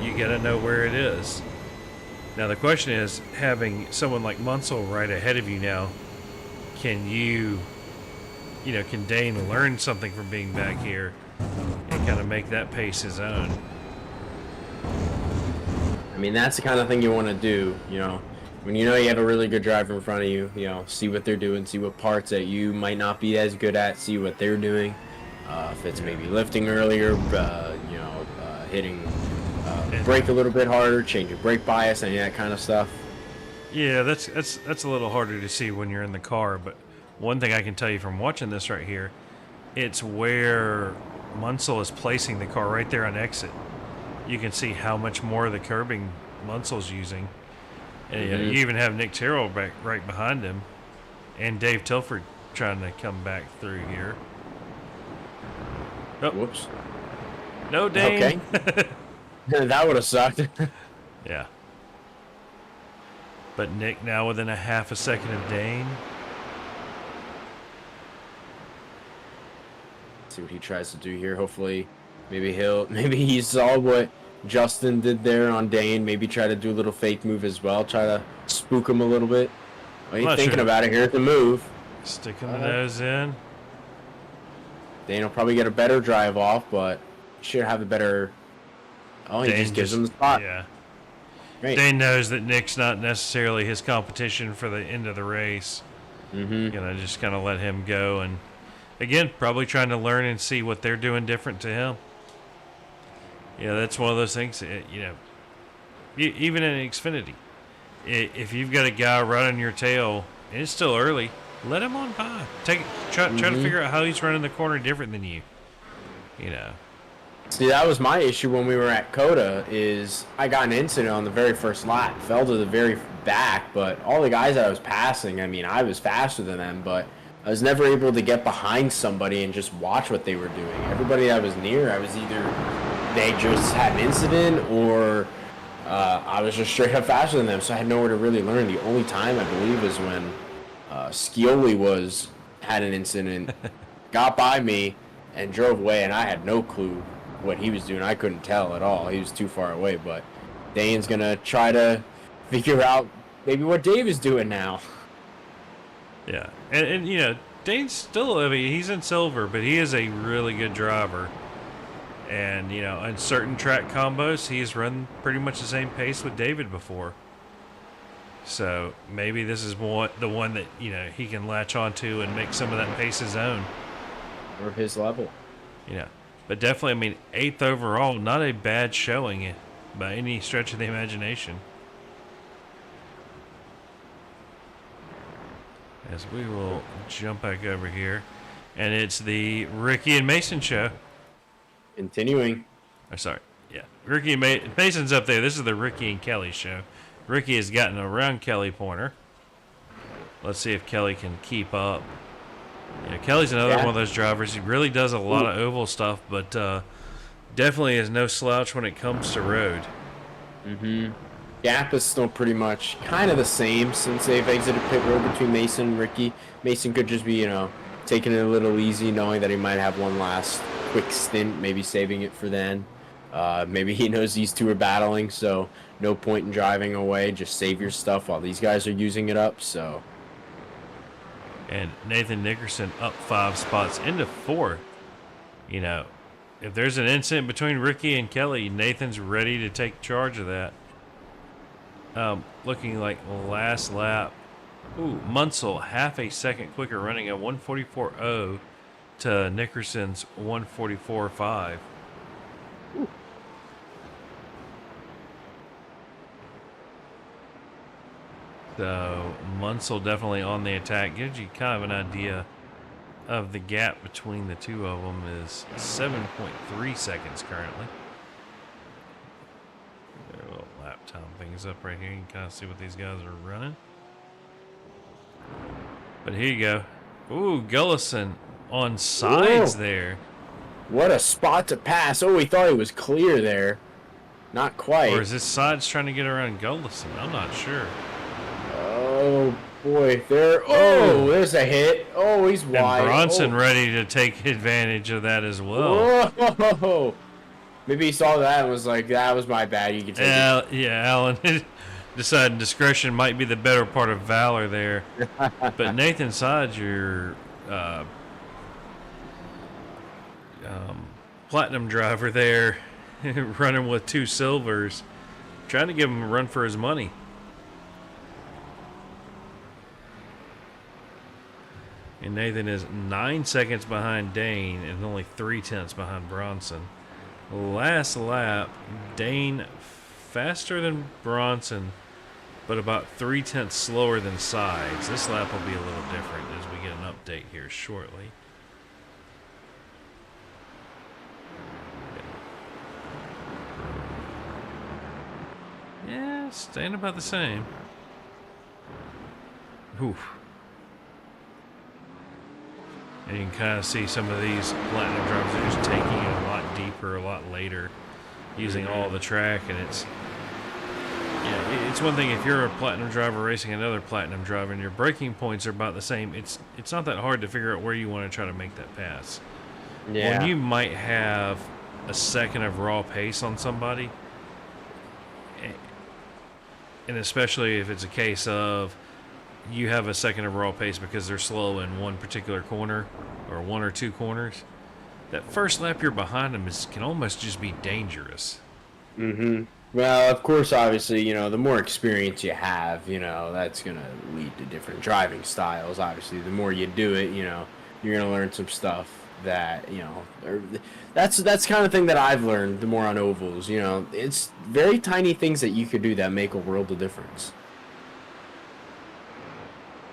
You got to know where it is. Now the question is, having someone like Munsell right ahead of you now, can can Dane learn something from being back here and kind of make that pace his own? I mean, that's the kind of thing you want to do, you know. When you know you have a really good driver in front of you, you know, see what they're doing, see what parts that you might not be as good at, see what they're doing. If it's maybe lifting earlier, hitting brake a little bit harder, changing brake bias, any of that kind of stuff. Yeah, that's a little harder to see when you're in the car, but one thing I can tell you from watching this right here, it's where Munsell is placing the car right there on exit. You can see how much more of the curbing Munsell's using. And you even have Nick Terrell right behind him, and Dave Tilford trying to come back through here. Oh. Whoops. No, Dane. Okay. That would have sucked. Yeah. But Nick now within a half a second of Dane. See what he tries to do here. Hopefully, maybe he saw what Justin did there on Dane. Maybe try to do a little fake move as well. Try to spook him a little bit. What are you thinking about it? Here's the move. Sticking the nose in. Dane will probably get a better drive off, but should have a better. Oh, he just gives him the spot. Yeah. Great. Dane knows that Nick's not necessarily his competition for the end of the race. Just kind of let him go, and again, probably trying to learn and see what they're doing different to him. Yeah, that's one of those things. Even in Xfinity, if you've got a guy running your tail and it's still early, let him on by. Try to figure out how he's running the corner different than you. You know. See, that was my issue when we were at Coda. Is I got an incident on the very first lap, fell to the very back, but all the guys that I was passing, I mean, I was faster than them, but I was never able to get behind somebody and just watch what they were doing. Everybody that was near, I was either they just had an incident or I was just straight up faster than them, so I had nowhere to really learn. The only time I believe is when Scioli had an incident, got by me, and drove away, and I had no clue what he was doing. I couldn't tell at all. He was too far away, but Dane's going to try to figure out maybe what Dave is doing now. Yeah, and Dane's still, I mean, he's in silver, but he is a really good driver. And, you know, in certain track combos, he's run pretty much the same pace with David before. So maybe this is the one that, you know, he can latch onto and make some of that pace his own. Or his level. You know, but definitely, I mean, 8th overall, not a bad showing by any stretch of the imagination. As we will jump back over here. And it's the Ricky and Mason show. Continuing. Oh, sorry. Yeah. Ricky and Mason's up there. This is the Ricky and Kelly show. Ricky has gotten around Kelly Pointer. Let's see if Kelly can keep up. Yeah, Kelly's another one of those drivers. He really does a lot of oval stuff, but definitely is no slouch when it comes to road. Mm-hmm. Gap is still pretty much kind of the same since they've exited pit road between Mason and Ricky. Mason could just be, you know, taking it a little easy, knowing that he might have one last quick stint, maybe saving it for then. Maybe he knows these two are battling, so no point in driving away. Just save your stuff while these guys are using it up. So. And Nathan Nickerson up 5 spots into 4th. You know, if there's an incident between Ricky and Kelly, Nathan's ready to take charge of that. Looking like last lap. Ooh, Munsell half a second quicker, running a 144.0 to Nickerson's 144.5. So Munsell definitely on the attack. Gives you kind of an idea of the gap between the two of them is 7.3 seconds currently. A little lap time things up right here. You can kind of see what these guys are running. But here you go. Ooh, Gullison on sides there. What a spot to pass. Oh, we thought he was clear there. Not quite. Or is this sides trying to get around Gullison? I'm not sure. Oh, boy. Oh, there's a hit. Oh, he's wide. And Bronson ready to take advantage of that as well. Whoa. Maybe he saw that and was like, that was my bad. You can take it. Yeah, Alan decided discretion might be the better part of valor there. But Nathan Sides, your platinum driver there, running with 2 silvers, trying to give him a run for his money. And Nathan is 9 seconds behind Dane and only 0.3 behind Bronson. Last lap, Dane faster than Bronson, but about 0.3 slower than Sides. This lap will be a little different as we get an update here shortly. Yeah, staying about the same. Oof. And you can kind of see some of these platinum drivers are just taking it a lot deeper, a lot later, using all the track, and it's one thing if you're a platinum driver racing another platinum driver and your braking points are about the same. It's not that hard to figure out where you want to try to make that pass. Yeah. When you might have a second of raw pace on somebody, and especially if it's a case of you have a second of raw pace because they're slow in one particular corner or 1 or 2 corners, that first lap you're behind them can almost just be dangerous. Mm-hmm. Well, of course, obviously, you know, the more experience you have, you know, that's going to lead to different driving styles. Obviously, the more you do it, you know, you're going to learn some stuff that, you know, that's kind of thing that I've learned the more on ovals. You know, it's very tiny things that you could do that make a world of difference.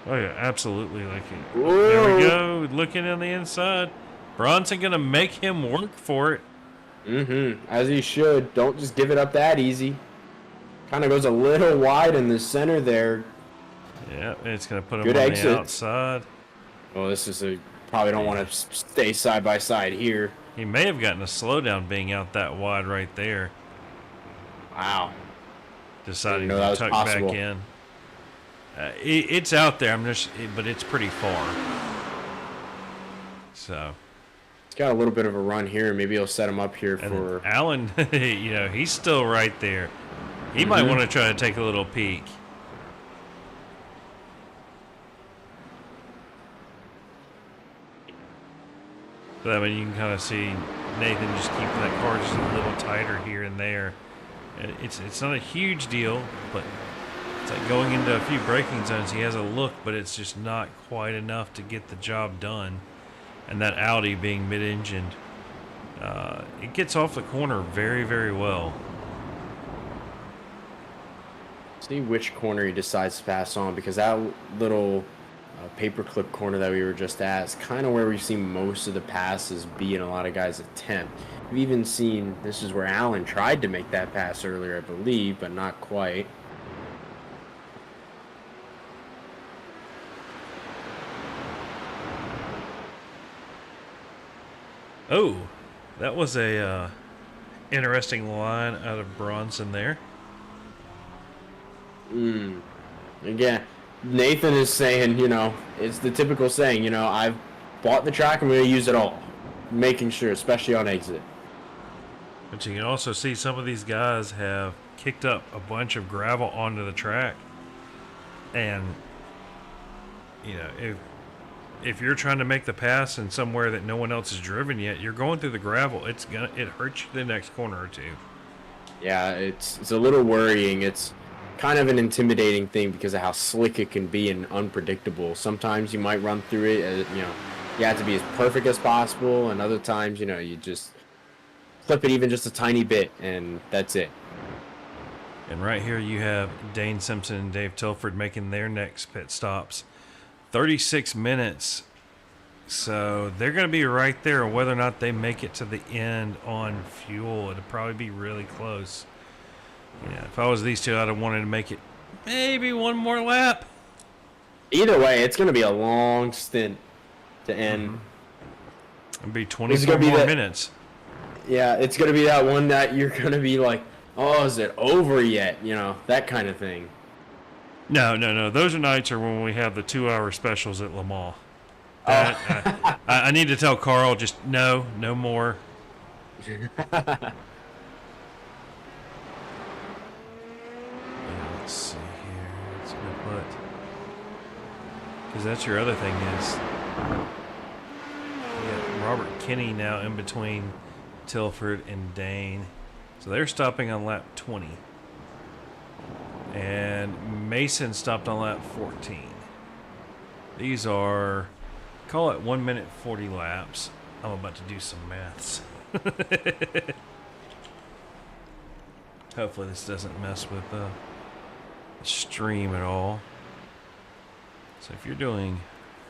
Oh, yeah, absolutely. There we go. Looking on the inside. Bronson going to make him work for it. Mm-hmm. As he should. Don't just give it up that easy. Kind of goes a little wide in the center there. Yeah, it's going to put him Good on exit. the outside. Well, this is probably don't want to stay side by side here. He may have gotten a slowdown being out that wide right there. Wow. Deciding Didn't know to that was tuck possible. back in. It's out there. But it's pretty far. So. He's got a little bit of a run here. Maybe he'll set him up here And for. Allen, you know, he's still right there. He might want to try to take a little peek. But I mean, you can kind of see Nathan just keeping that car just a little tighter here and there. And it's not a huge deal, but it's like going into a few braking zones. He has a look, but it's just not quite enough to get the job done. And that Audi being mid-engined, it gets off the corner very, very well. See which corner he decides to pass on, because that little paperclip corner that we were just at is kind of where we've seen most of the passes be in a lot of guys' attempt. We've even seen, this is where Alan tried to make that pass earlier, I believe, but not quite. Oh, that was a interesting line out of Bronson there. Again, Nathan is saying, you know, it's the typical saying, you know, I've bought the track, I'm going to use it all. Making sure, especially on exit. But you can also see some of these guys have kicked up a bunch of gravel onto the track. And, you know, if you're trying to make the pass in somewhere that no one else has driven yet, you're going through the gravel. It hurts you the next corner or two. Yeah, it's a little worrying. It's kind of an intimidating thing because of how slick it can be and unpredictable. Sometimes you might run through it, you know, you have to be as perfect as possible, and other times, you know, you just flip it even just a tiny bit, and that's it. And right here you have Dane Simpson and Dave Tilford making their next pit stops. 36 minutes. So they're going to be right there. Whether or not they make it to the end on fuel, it'll probably be really close. Yeah, if I was these two, I'd have wanted to make it maybe one more lap. Either way, it's going to be a long stint to end. It'll be 24 more minutes. Yeah, it's going to be that one that you're going to be like, oh, is it over yet? You know, that kind of thing. No. Those nights are when we have the 2-hour specials at Le Mans. I need to tell Carl, just no more. Let's see here. Let's put, because that's your other thing is you got Robert Kinney now in between Tilford and Dane, so they're stopping on lap 20. And Mason stopped on lap 14. These are, call it 1 minute 40 laps. I'm about to do some maths. Hopefully this doesn't mess with the stream at all. So if you're doing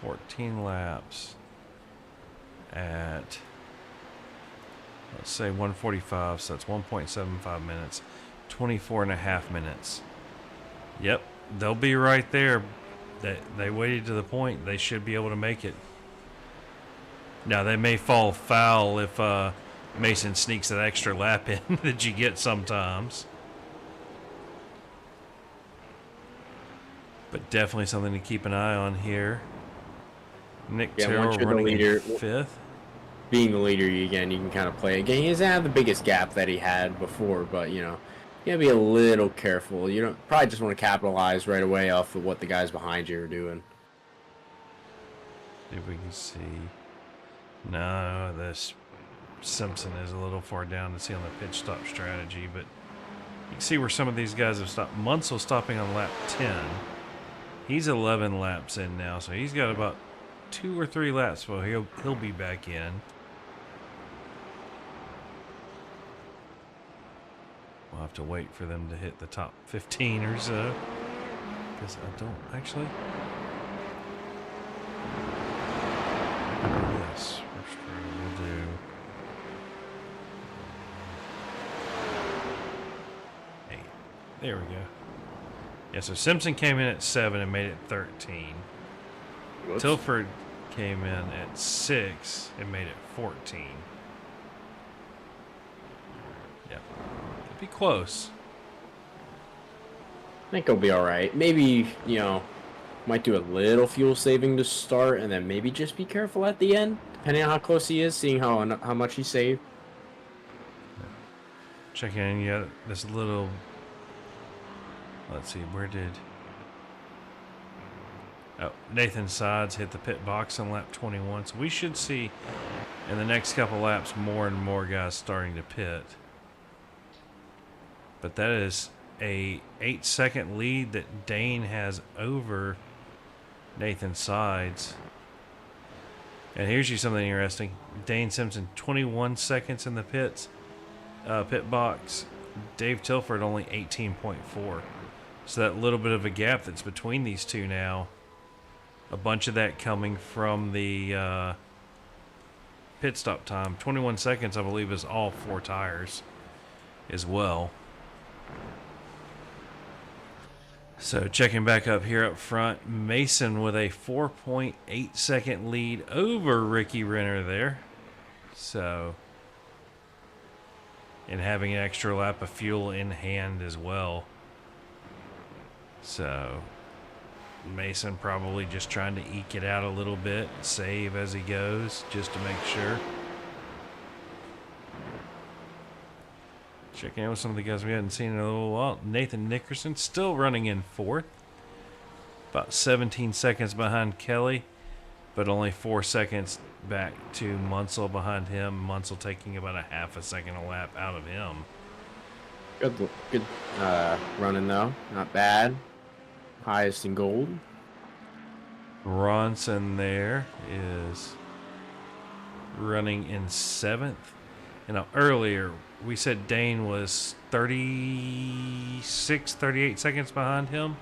14 laps at, let's say 145, so that's 1.75 minutes, 24.5 minutes. Yep, they'll be right there. They waited to the point. They should be able to make it. Now, they may fall foul if Mason sneaks that extra lap in that you get sometimes. But definitely something to keep an eye on here. Nick Terrell running in fifth. Being the leader, you can kind of play again. He doesn't have the biggest gap that he had before, but, you know, you gotta be a little careful. You don't probably just want to capitalize right away off of what the guys behind you are doing. See if we can see. No, this Simpson is a little far down to see on the pitch stop strategy, but you can see where some of these guys have stopped. Munsell stopping on lap 10. He's 11 laps in now, so he's got about 2 or 3 laps. Well, he'll be back in. We'll have to wait for them to hit the top 15 or so. Because I don't actually. Yes, we'll do. Hey, there we go. Yeah, so Simpson came in at 7 and made it 13. Whoops. Tilford came in at 6 and made it 14. Yeah. It'd be close. I think he'll be all right. Maybe, you know, might do a little fuel saving to start, and then maybe just be careful at the end, depending on how close he is, seeing how much he saved. Checking in, yeah, this little. Let's see, where did. Oh, Nathan Sides hit the pit box on lap 21, so we should see And the next couple laps, more and more guys starting to pit. But that is a 8-second lead that Dane has over Nathan Sides. And here's you something interesting. Dane Simpson, 21 seconds in the pit box. Dave Tilford only 18.4. So that little bit of a gap that's between these two now. A bunch of that coming from the pit stop time. 21 seconds, I believe, is all 4 tires as well. So checking back up here up front, Mason with a 4.8 second lead over Ricky Renner there. So, and having an extra lap of fuel in hand as well. So, Mason probably just trying to eke it out a little bit, save as he goes, just to make sure. Checking out with some of the guys we hadn't seen in a little while. Nathan Nickerson still running in 4th. About 17 seconds behind Kelly, but only 4 seconds back to Munsell behind him. Munsell taking about a half a second a lap out of him. Good running though. Not bad. Highest in gold. Bronson there is running in 7th. You know, earlier we said Dane was 36, 38 seconds behind him.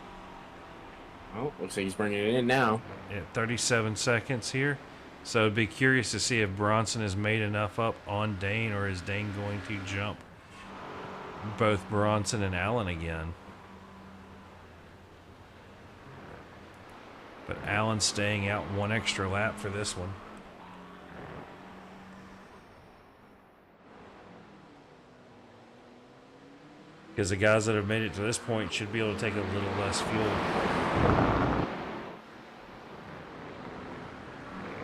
Oh, looks like he's bringing it in now. At 37 seconds here. So it'd be curious to see if Bronson has made enough up on Dane, or is Dane going to jump both Bronson and Allen again. But Allen staying out 1 extra lap for this one. Because the guys that have made it to this point should be able to take a little less fuel.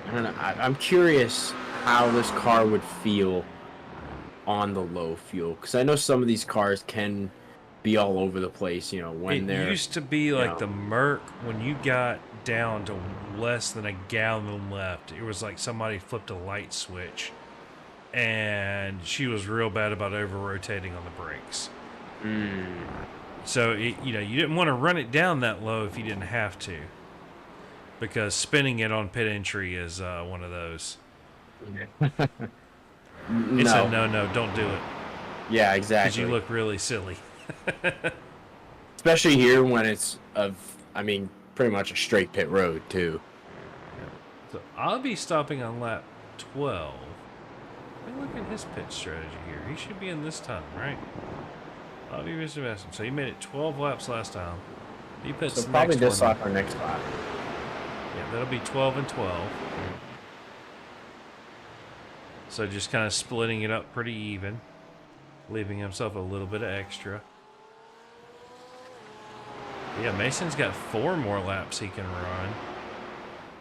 I don't know. I'm curious how this car would feel on the low fuel, because I know some of these cars can be all over the place. You know, when it used to be like the Merc, when you got down to less than a gallon left, it was like somebody flipped a light switch, and she was real bad about over rotating on the brakes. So you didn't want to run it down that low if you didn't have to, because spinning it on pit entry is one of those. It's a no, don't do it. Yeah, exactly. Because you look really silly. Especially here when it's pretty much a straight pit road too. So I'll be stopping on lap 12. Let me look at his pit strategy here. He should be in this time, right? I'll be Mr. Messon. So he made it 12 laps last time. He pits So probably this lap or next lap. Yeah, that'll be 12 and 12. So just kind of splitting it up pretty even, leaving himself a little bit of extra. Yeah, Mason's got 4 more laps he can run.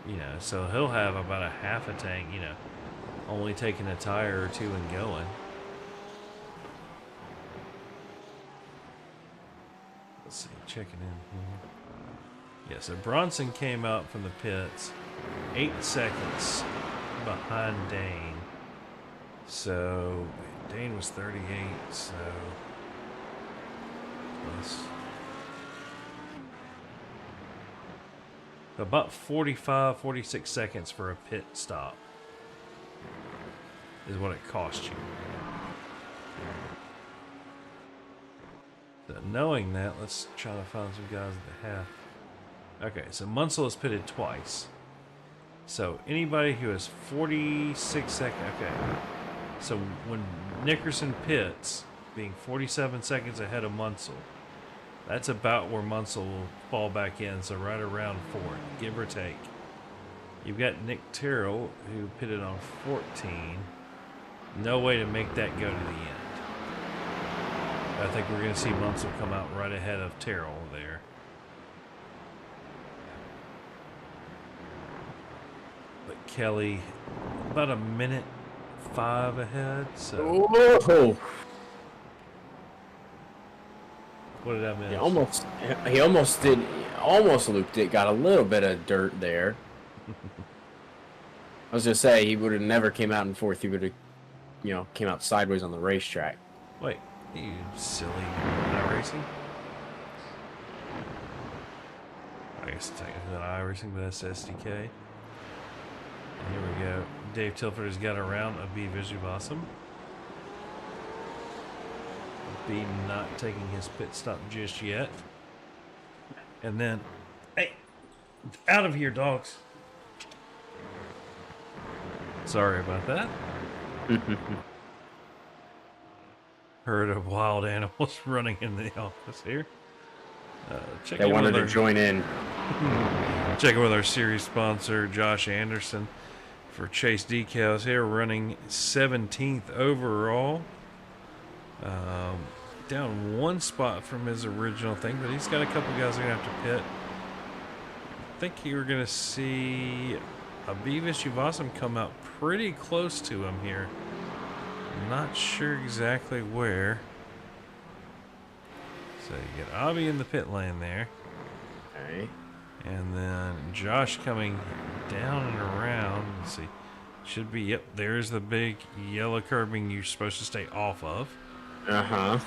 You know, so he'll have about a half a tank, you know, only taking a tire or 2 and going. Let's see, checking in here. Yeah, so Bronson came out from the pits 8 seconds behind Dane. So Dane was 38, so plus about 45, 46 seconds for a pit stop is what it cost you. So knowing that, let's try to find some guys that have. Okay, so Munsell has pitted twice. So anybody who has 46 seconds, okay. So when Nickerson pits, being 47 seconds ahead of Munsell, that's about where Munsell will fall back in, so right around 4, give or take. You've got Nick Terrell, who pitted on 14. No way to make that go to the end. I think we're going to see Munsell come out right ahead of Terrell there. But Kelly, about a minute 5 ahead, so... Oh. What did I miss? He almost looped it, got a little bit of dirt there. I was gonna say he would have never came out in fourth. He would have, came out sideways on the racetrack. Wait, you silly iRacing? I guess technically not iRacing, but that's SDK. And here we go. Dave Tilford has got around a B Visual. B not taking his pit stop just yet. And then, hey, out of here, dogs. Sorry about that. Herd of wild animals running in the office here. They wanted to join in. Checking with our series sponsor, Josh Anderson, for Chase Decals here, running 17th overall. Down one spot from his original thing, but he's got a couple guys going to have to pit. I think you were going to see a Beavis Uvasum come out pretty close to him here. Not sure exactly where. So you get Audi in the pit lane there. Okay. And then Josh coming down and around. Let's see. Should be, yep, there's the big yellow curbing you're supposed to stay off of. Uh-huh.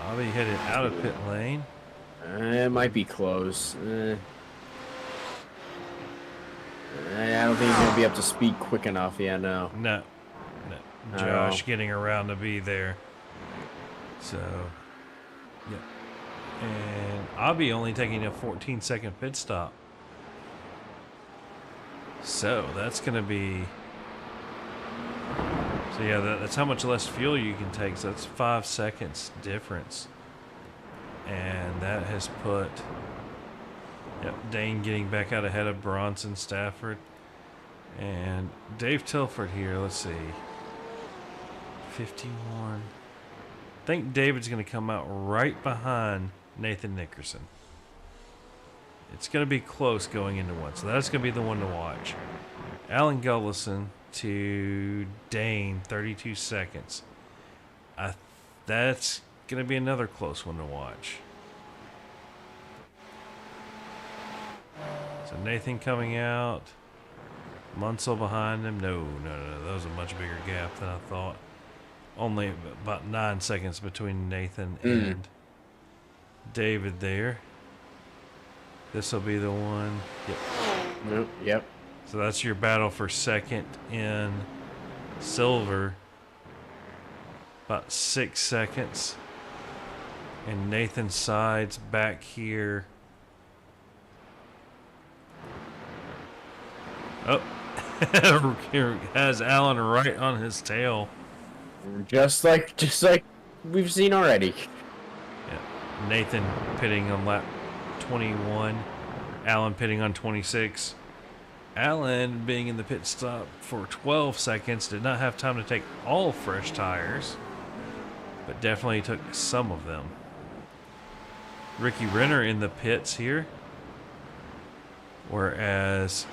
Audi headed out of pit lane. It might be close. I don't think he's going to be up to speed quick enough. Yeah, no. No. Josh getting around to be there. So, yeah. And Audi only taking a 14-second pit stop. So, that's going to be... So, yeah, that's how much less fuel you can take. So, that's 5 seconds difference. And that has put... Yep, Dane getting back out ahead of Bronson Stafford. And Dave Tilford here, let's see. 51. I think David's going to come out right behind Nathan Nickerson. It's going to be close going into one, so that's going to be the one to watch. Alan Gullison to Dane, 32 seconds. That's going to be another close one to watch. So Nathan coming out. Munsell behind him. No. That was a much bigger gap than I thought. Only about 9 seconds between Nathan and David there. This will be the one. Yep. Yep. So that's your battle for second in silver. About 6 seconds. And Nathan sides back here. Oh. Has Alan right on his tail. Just like we've seen already. Yeah. Nathan pitting on lap 21. Alan pitting on 26. Alan being in the pit stop for 12 seconds. Did not have time to take all fresh tires, but definitely took some of them. Ricky Renner in the pits here. Whereas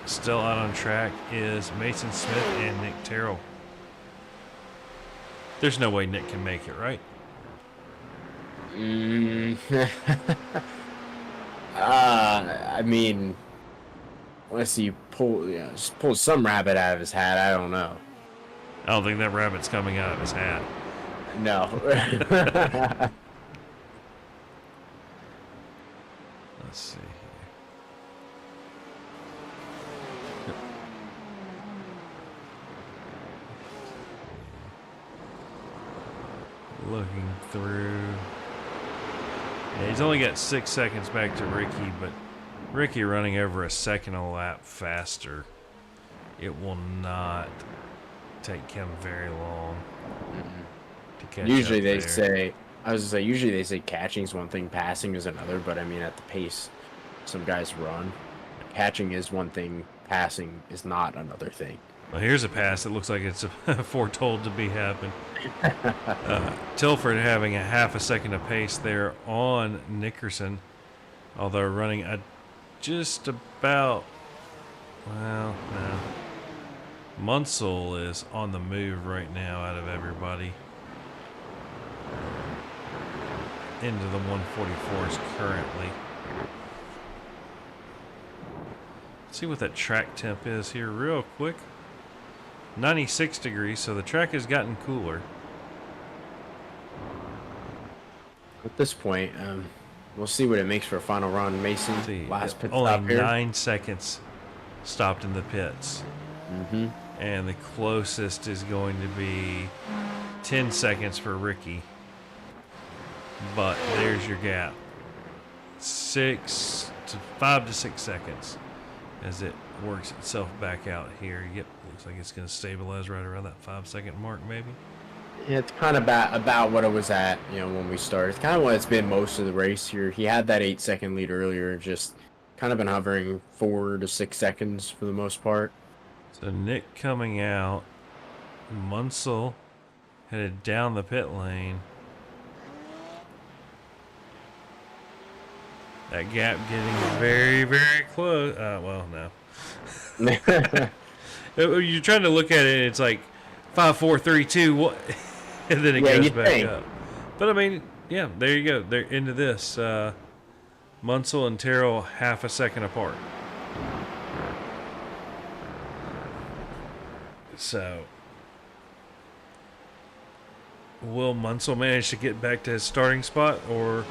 still out on track is Mason Smith and Nick Terrell. There's no way Nick can make it, right? I mean, unless he just pull some rabbit out of his hat. I don't know. I don't think that rabbit's coming out of his hat. No. Let's see here. Looking through. Yeah, he's only got 6 seconds back to Ricky, but Ricky running over a second a lap faster. It will not take him very long to catch Usually up they there. say, I was gonna say, usually they say catching's one thing, passing is another, but I mean at the pace some guys run, catching is one thing, passing is not another thing. Well, here's a pass that looks like it's foretold to be happening. Tilford having a half a second of pace there on Nickerson, although running at just about, well, no. Munsell is on the move right now out of everybody. Into the 144s currently. See what that track temp is here real quick. 96 degrees, so the track has gotten cooler. At this point, we'll see what it makes for a final run. Mason, See, last pit only stop here. 9 seconds stopped in the pits. And the closest is going to be 10 seconds for Ricky. But there's your gap. 5 to 6 seconds as it works itself back out here. Yep, looks like it's going to stabilize right around that 5-second mark, maybe. Yeah, it's kind of about what it was at, when we started. It's kind of what it's been most of the race here. He had that 8-second lead earlier, just kind of been hovering 4 to 6 seconds for the most part. So Nick coming out, Munsell headed down the pit lane. That gap getting very, very close. Well, no. You're trying to look at it, it's like 5, 4, 3, 2, what? And then it goes back up. But I mean, yeah, there you go. They're into this. Munsell and Terrell half a second apart. So, will Munsell manage to get back to his starting spot, or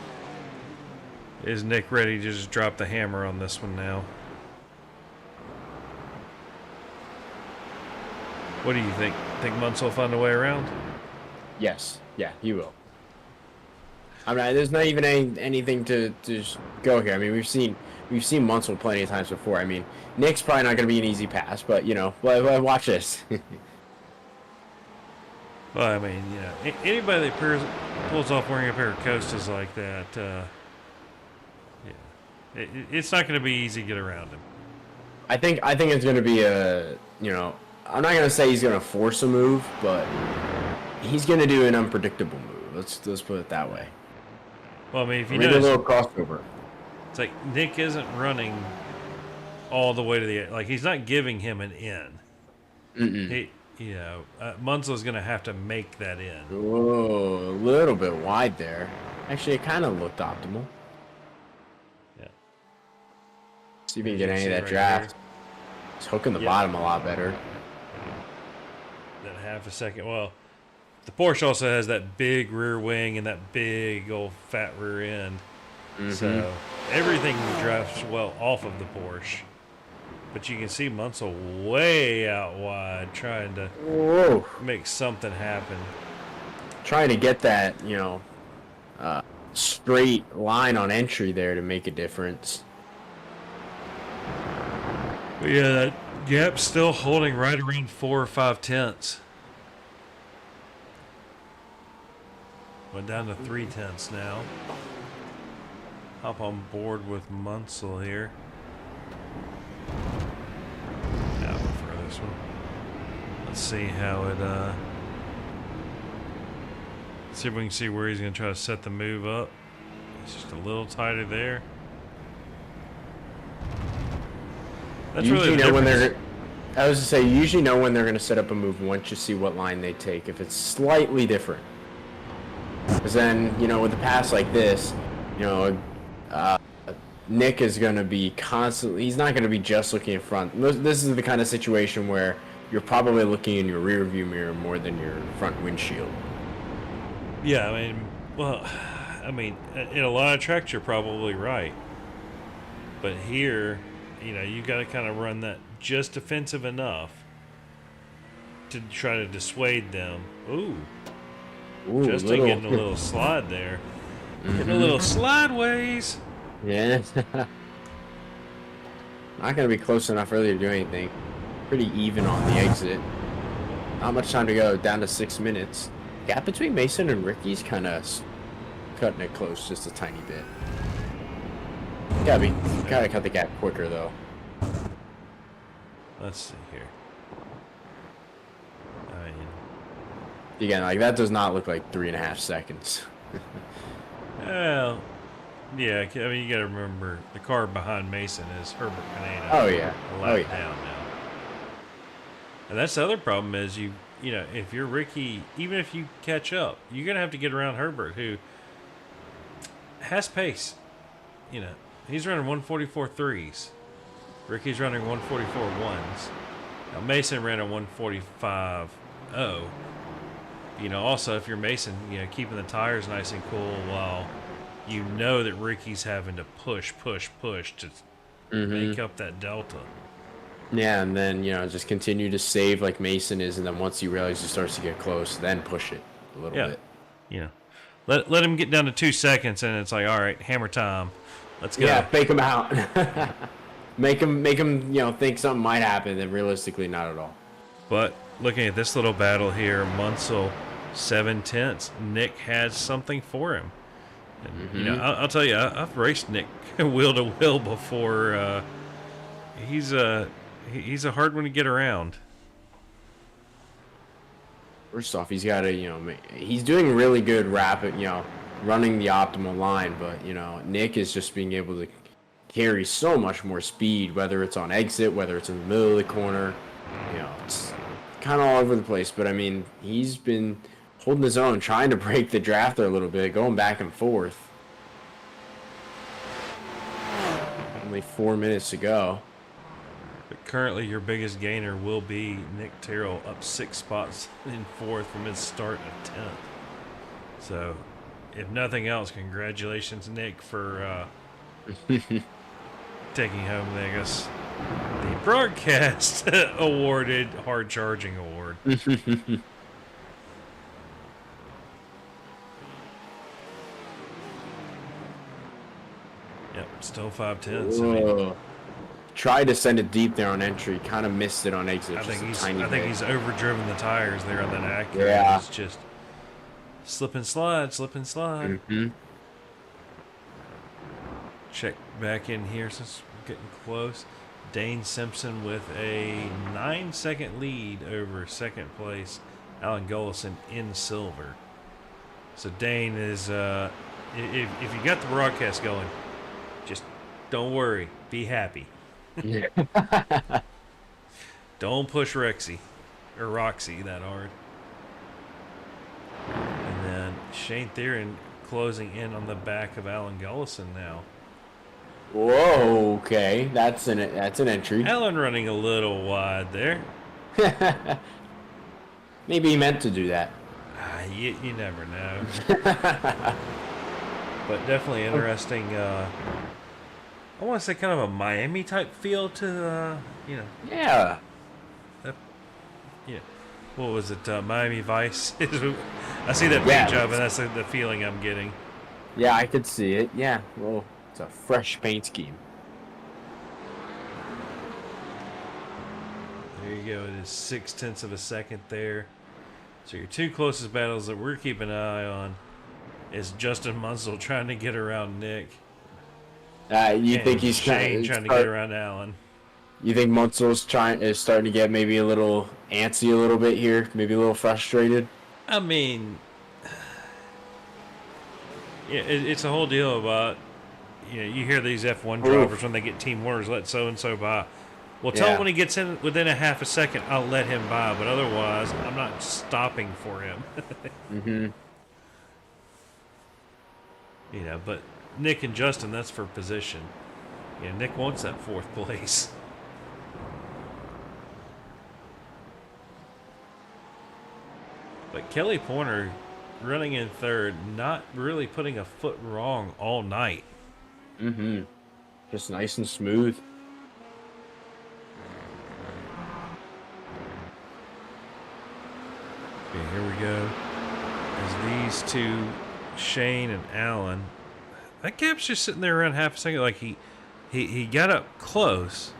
is Nick ready to just drop the hammer on this one now? What do you think? Think Munsell will find a way around? Yes. Yeah, he will. I mean, there's not even anything to go here. I mean, we've seen Munsell plenty of times before. I mean, Nick's probably not going to be an easy pass, but watch this. Well, I mean, anybody that pulls off wearing a pair of Costas like that, it's not going to be easy to get around him. I think it's going to be I'm not going to say he's going to force a move, but he's going to do an unpredictable move. Let's put it that way. Well, I mean, if you notice, a notice, little crossover. It's like Nick isn't running all the way to the, like, he's not giving him an in. Munsell's going to have to make that in. Whoa, a little bit wide there. Actually, it kind of looked optimal. Yeah. See if we can get any of that draft. It's hooking the bottom a lot better. That half a second. Well, the Porsche also has that big rear wing and that big old fat rear end. So everything drafts well off of the Porsche. But you can see Munsell way out wide trying to make something happen. Trying to get that, straight line on entry there to make a difference. But yeah, that gap's still holding right around 4 or 5 tenths. Went down to 3 tenths now. Hop on board with Munsell here. Now for this one. Let's see how it see if we can see where he's going to try to set the move up. It's just a little tighter there. That's usually really know when they're. I was to say, you usually know when they're going to set up a move once you see what line they take. If it's slightly different, because then with a pass like this, Nick is going to be constantly. He's not going to be just looking in front. This is the kind of situation where you're probably looking in your rear view mirror more than your front windshield. Yeah, I mean, in a lot of tracks you're probably right, but here, you got to kind of run that just defensive enough to try to dissuade them. Ooh, Justin getting a little slide there, getting a little slideways. Yeah, not going to be close enough really to do anything. Pretty even on the exit. Not much time to go. Down to 6 minutes. Gap between Mason and Ricky's kind of cutting it close just a tiny bit. Gotta cut the gap quicker though. Let's see here. I mean, again, like that does not look like 3.5 seconds. Well, yeah. I mean, you got to remember the car behind Mason is Herbert Pineda. Oh yeah. A lap down now. And that's the other problem is if you're Ricky, even if you catch up, you're gonna have to get around Herbert, who has pace. He's running 144 threes. Ricky's running 144.1s. Now Mason ran a 145.0. You know, also if you're Mason, you know, keeping the tires nice and cool while you know that Ricky's having to push to make up that delta. Yeah, and then, you know, just continue to save like Mason is, and then once he realizes he starts to get close, then push it a little bit. Yeah. Let him get down to 2 seconds, and it's like, all right, hammer time. Let's go. Yeah, fake him out. make him, you know, think something might happen, and realistically, not at all. But looking at this little battle here, Munsell 7/10. Nick has something for him. And, you know, I'll tell you, I've raced Nick wheel to wheel before. He's a hard one to get around. First off, he's got to, you know, he's doing really good rapid, you know, running the optimal line, but, you know, Nick is just being able to carry so much more speed, whether it's on exit, whether it's in the middle of the corner, you know, it's kind of all over the place. But I mean, he's been holding his own, trying to break the drafter a little bit, going back and forth. Only 4 minutes to go. But currently, your biggest gainer will be Nick Terrell, up 6 spots in 4th from his start at 10th. So, if nothing else, congratulations, Nick, for taking home, I guess, the broadcast awarded hard charging award. Yep, still 5/10. So tried to send it deep there on entry, kind of missed it on exit. I think he's overdriven the tires there on that Acura. Yeah. It's just slip and slide. Check back in here since we're getting close. Dane Simpson with a 9-second lead over second place Alan Gullison in silver. So Dane is, if you got the broadcast going, just don't worry, be happy. Don't push Roxy that hard. And then Shane Theron closing in on the back of Alan Gullison now. Whoa, okay, that's an entry. Alan running a little wide there. Maybe he meant to do that. You never know. But definitely interesting. I want to say kind of a Miami type feel to, you know. Yeah. What was it? Miami Vice. I see that paint job, and that's the feeling I'm getting. Yeah, I could see it. Yeah. Well, it's a fresh paint scheme. There you go. It is 0.6 of a second there. So your two closest battles that we're keeping an eye on is Justin Munsell trying to get around Nick. You think he's trying to get around Alan? You think Munsell's starting to get maybe a little antsy a little bit here, maybe a little frustrated? I mean, yeah, it's a whole deal about, you know, you hear these F1 drivers when they get team orders, let so and so by. Well, tell him when he gets in within a half a second, I'll let him by, but otherwise, I'm not stopping for him. You know, but Nick and Justin, that's for position. Yeah, Nick wants that 4th place. But Kelly Porter running in 3rd, not really putting a foot wrong all night. Just nice and smooth. Okay, here we go. As these two, Shane and Alan, that gap's just sitting there around half a second. Like he got up close,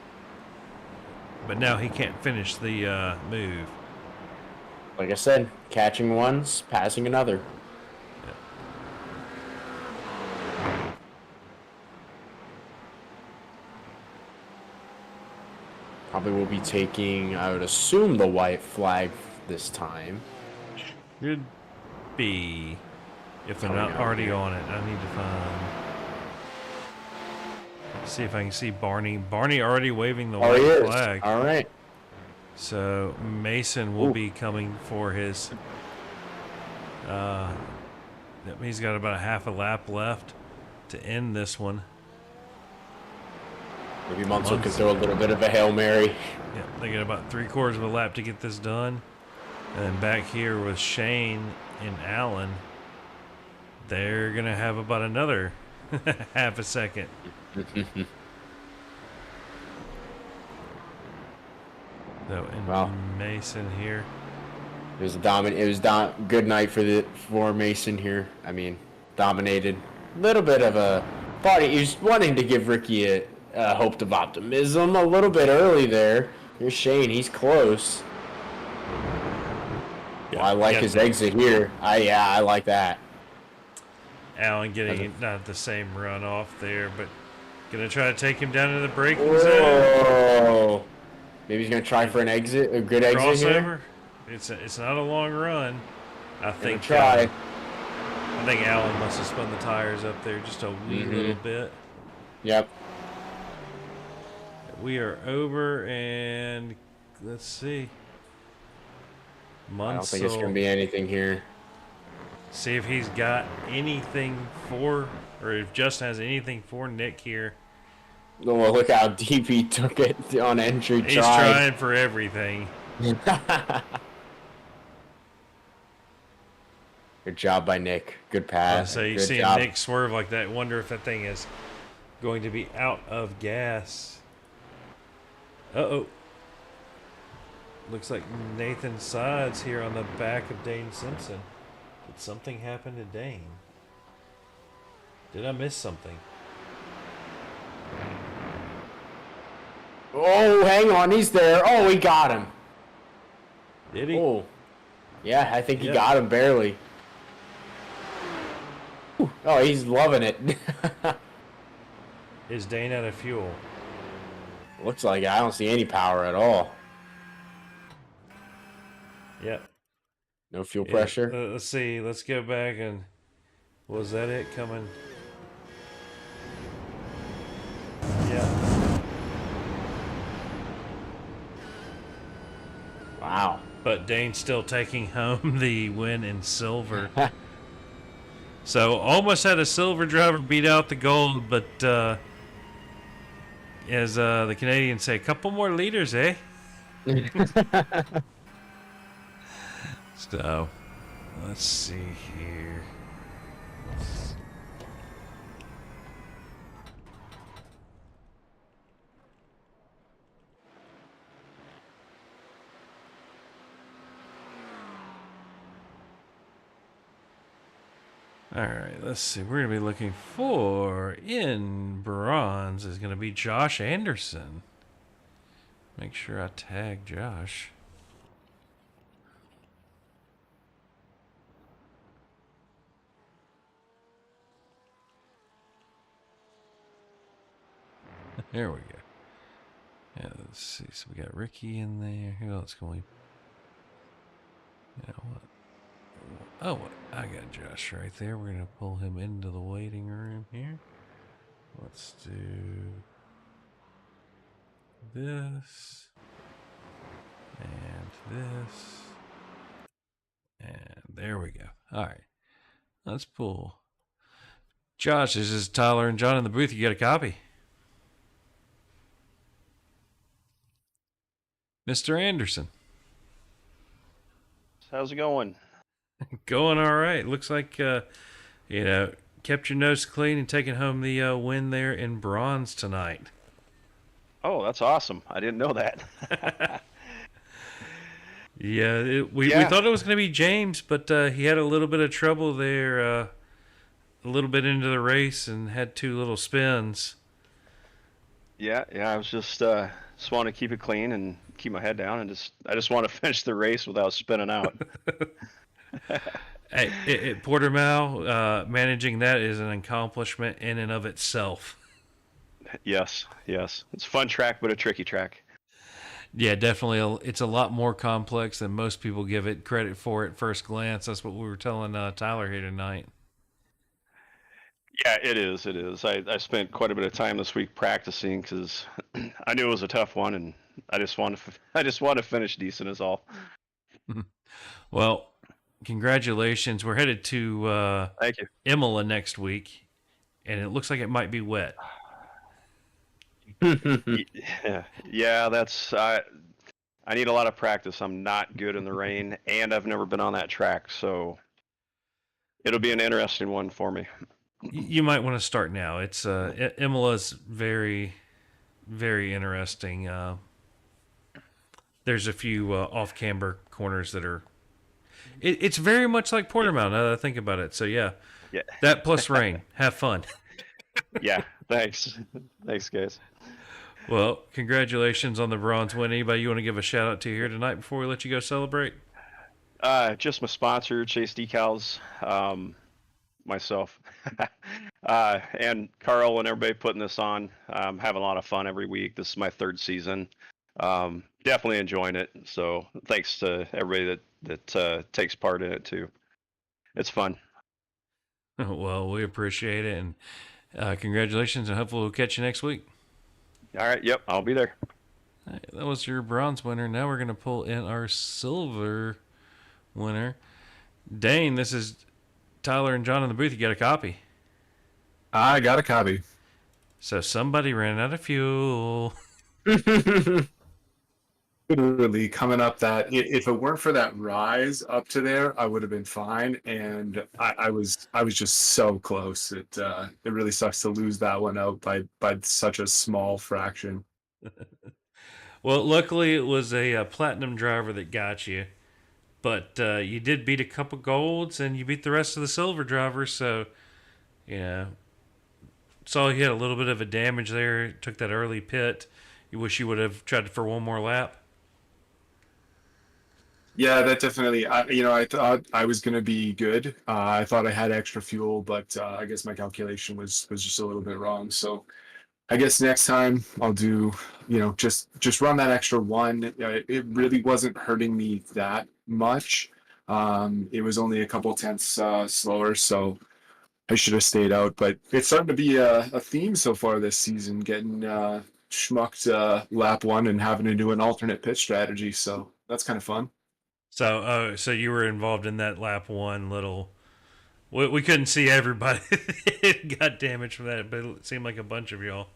but now he can't finish the move. Like I said, catching one's passing another. Probably will be taking, I would assume, the white flag this time. Should be, if they're not already on it. I need to find. See if I can see Barney. Barney already waving the white flag. All right. So Mason will be coming for his. He's got about a half a lap left to end this one. Maybe Munsell can throw a little bit of a Hail Mary. Yeah, they got about 3/4 of a lap to get this done. And then back here with Shane and Allen, they're going to have about another half a second. So, and Mason here. It was good night for Mason here. I mean, dominated. A little bit of a thought he was wanting to give Ricky a hope of optimism a little bit early there. Here's Shane, he's close. Yeah, I like his exit here. I like that. Allen getting not the same run off there, but gonna try to take him down to the braking zone. Maybe he's gonna try for a good exit crossover. Here. It's not a long run. I think try. I think Allen must have spun the tires up there just a wee little bit. Yep. We are over, and let's see. Munsell, I don't think it's going to be anything here. See if he's got anything for, or if Justin has anything for Nick here. Oh, well, look how deep he took it on entry. He's trying for everything. Good job by Nick. Good pass. So you Good see job. Nick swerve like that. Wonder if that thing is going to be out of gas. Uh-oh. Looks like Nathan Sides here on the back of Dane Simpson. Did something happen to Dane? Did I miss something? Oh, hang on. He's there. Oh, he got him. Did he? Oh. Yeah, I think he got him barely. Oh, he's loving it. Is Dane out of fuel? Looks like I don't see any power at all. Yep. No fuel pressure. Let's see. Let's go back and... Was that it coming? Yeah. Wow. But Dane's still taking home the win in silver. So almost had a silver driver beat out the gold, but as the Canadians say, a couple more liters, eh? So, let's see here. All right, let's see. We're going to be looking for, in bronze, is going to be Josh Anderson. Make sure I tag Josh. There we go. Yeah, let's see. So we got Ricky in there. Who else can we... You know what? Oh, I got Josh right there. We're going to pull him into the waiting room here. Let's do this. And this. And there we go. All right. Let's pull. Josh, this is Tyler and John in the booth. You got a copy? Mr. Anderson. How's it going? Going all right. Looks like, kept your nose clean and taking home the win there in bronze tonight. Oh, that's awesome. I didn't know that. Yeah, we thought it was going to be James, but he had a little bit of trouble there a little bit into the race and had two little spins. Yeah, I was just want to keep it clean and keep my head down, and I just want to finish the race without spinning out. Hey, at Portimao, managing that is an accomplishment in and of itself. Yes. It's a fun track, but a tricky track. Yeah, definitely. It's a lot more complex than most people give it credit for at first glance. That's what we were telling Tyler here tonight. Yeah, it is. I spent quite a bit of time this week practicing because I knew it was a tough one, and I just want to finish decent is all. Well, congratulations. We're headed to Thank you. Imola next week, and it looks like it might be wet. Yeah, that's I need a lot of practice. I'm not good in the rain, and I've never been on that track, so it'll be an interesting one for me. You might want to start now. It's Imola's very, very interesting. There's a few off camber corners that are. It's very much like Portimao now that I think about it. So yeah, Yeah, that plus rain. Have fun. yeah. Thanks, thanks, guys. Well, congratulations on the bronze win. Anybody you want to give a shout out to here tonight before we let you go celebrate? Just my sponsor, Chase Decals, myself, and Carl and everybody putting this on. Having a lot of fun every week. This is my third season. Definitely enjoying it. So thanks to everybody that takes part in it too. It's fun. Well, we appreciate it, and congratulations, and hopefully we'll catch you next week. All right. Yep. I'll be there. All right, that was your bronze winner. Now we're going to pull in our silver winner. Dane, this is Tyler and John in the booth. You got a copy. I got a copy. So somebody ran out of fuel. Literally coming up that if it weren't for that rise up to there, I would have been fine. And I was just so close. It really sucks to lose that one out by such a small fraction. Well, luckily it was a platinum driver that got you. But you did beat a couple golds, and you beat the rest of the silver drivers. So, saw you had a little bit of a damage there. Took that early pit. You wish you would have tried for one more lap. Yeah, that definitely. I thought I was gonna be good. I thought I had extra fuel, but I guess my calculation was just a little bit wrong. So I guess next time I'll do, just run that extra one. It really wasn't hurting me that much. It was only a couple tenths slower, so I should have stayed out. But it's starting to be a theme so far this season, getting schmucked lap one and having to do an alternate pit strategy. So that's kind of fun. So you were involved in that lap one little. We couldn't see everybody got damaged from that, but it seemed like a bunch of y'all.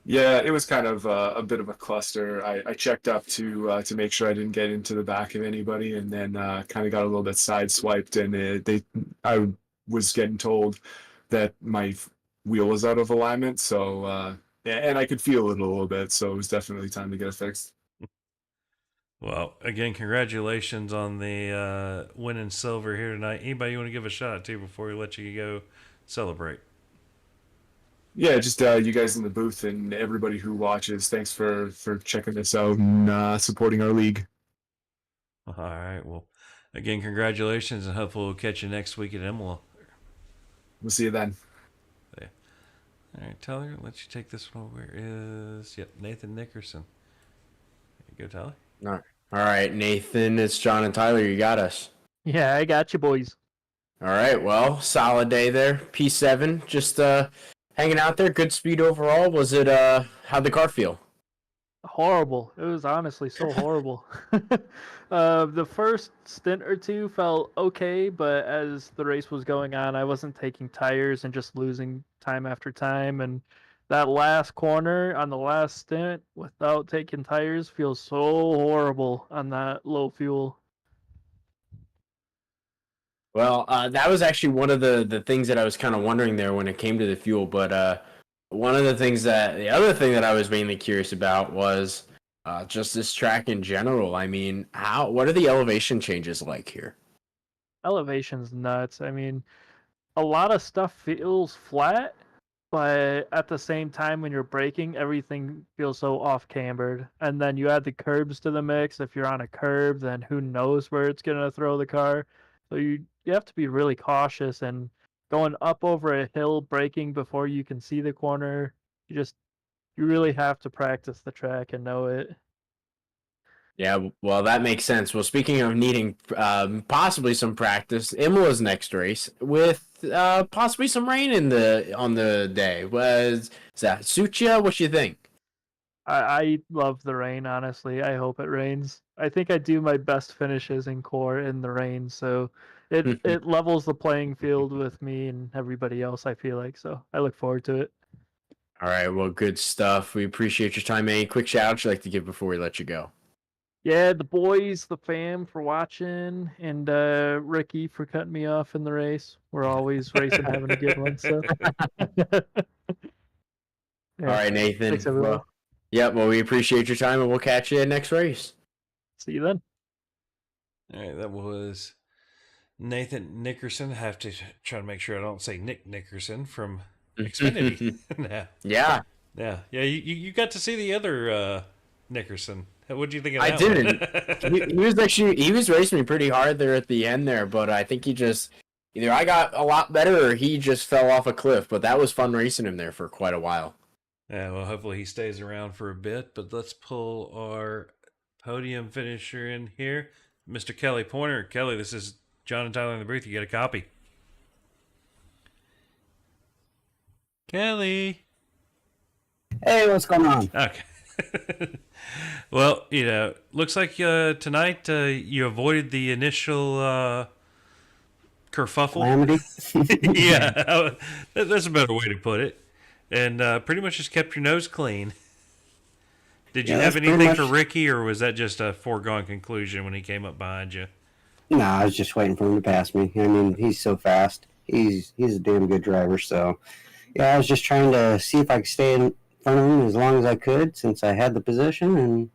Yeah, it was kind of a bit of a cluster. I checked up to make sure I didn't get into the back of anybody, and then kind of got a little bit sideswiped. And I was getting told that my wheel was out of alignment. So and I could feel it a little bit. So it was definitely time to get it fixed. Well, again, congratulations on the win in silver here tonight. Anybody you want to give a shout out to before we let you go celebrate? Yeah, just you guys in the booth and everybody who watches. Thanks for checking this out and supporting our league. All right. Well, again, congratulations, and hopefully we'll catch you next week at Imola. We'll see you then. Yeah. All right, Tyler, let you take this one. Where is Nathan Nickerson? There you go, Tyler. All right, Nathan, it's John and Tyler. You got us. Yeah, I got you, boys. All right, well, solid day there. P7, just hanging out there. Good speed overall. Was it? How'd the car feel? Horrible. It was honestly so horrible. The first stint or two felt okay, but as the race was going on, I wasn't taking tires and just losing time after time. And that last corner on the last stint without taking tires feels so horrible on that low fuel. Well, that was actually one of the things that I was kind of wondering there when it came to the fuel. But the other thing that I was mainly curious about was just this track in general. I mean, what are the elevation changes like here? Elevation's nuts. I mean, a lot of stuff feels flat, but at the same time, when you're braking, everything feels so off-cambered. And then you add the curbs to the mix. If you're on a curb, then who knows where it's going to throw the car. So you have to be really cautious, and going up over a hill, braking before you can see the corner, you really have to practice the track and know it. Yeah, well, that makes sense. Well, speaking of needing possibly some practice, Imola's next race with possibly some rain on the day. Does that suit you? What you think? I love the rain, honestly. I hope it rains. I think I do my best finishes in core in the rain, so it levels the playing field with me and everybody else, I feel like. So I look forward to it. All right, well, good stuff. We appreciate your time. Any quick shout outs you'd like to give before we let you go? Yeah, the boys, the fam for watching, and Ricky for cutting me off in the race. We're always racing, having a good one. So, All yeah. right, Nathan. Thanks, everyone. Well, yeah, well, we appreciate your time, and we'll catch you next race. See you then. All right, that was Nathan Nickerson. I have to try to make sure I don't say Nick Nickerson from Xfinity. Yeah, Yeah. You got to see the other Nickerson. What do you think of I that didn't. He was racing me pretty hard there at the end there, but I think he just either I got a lot better or he just fell off a cliff. But that was fun racing him there for quite a while. Yeah, well, hopefully he stays around for a bit. But let's pull our podium finisher in here, Mr. Kelly Pointer. Kelly, this is John and Tyler in the booth. You get a copy. Kelly. Hey, what's going on? Okay. Well, looks like tonight you avoided the initial kerfuffle. Calamity? Yeah, that's a better way to put it. And pretty much just kept your nose clean. Did you Yeah, have that's pretty anything much- for Ricky, or was that just a foregone conclusion when he came up behind you? No, I was just waiting for him to pass me. I mean, he's so fast. He's a damn good driver. So, yeah, I was just trying to see if I could stay in front of him as long as I could since I had the position. And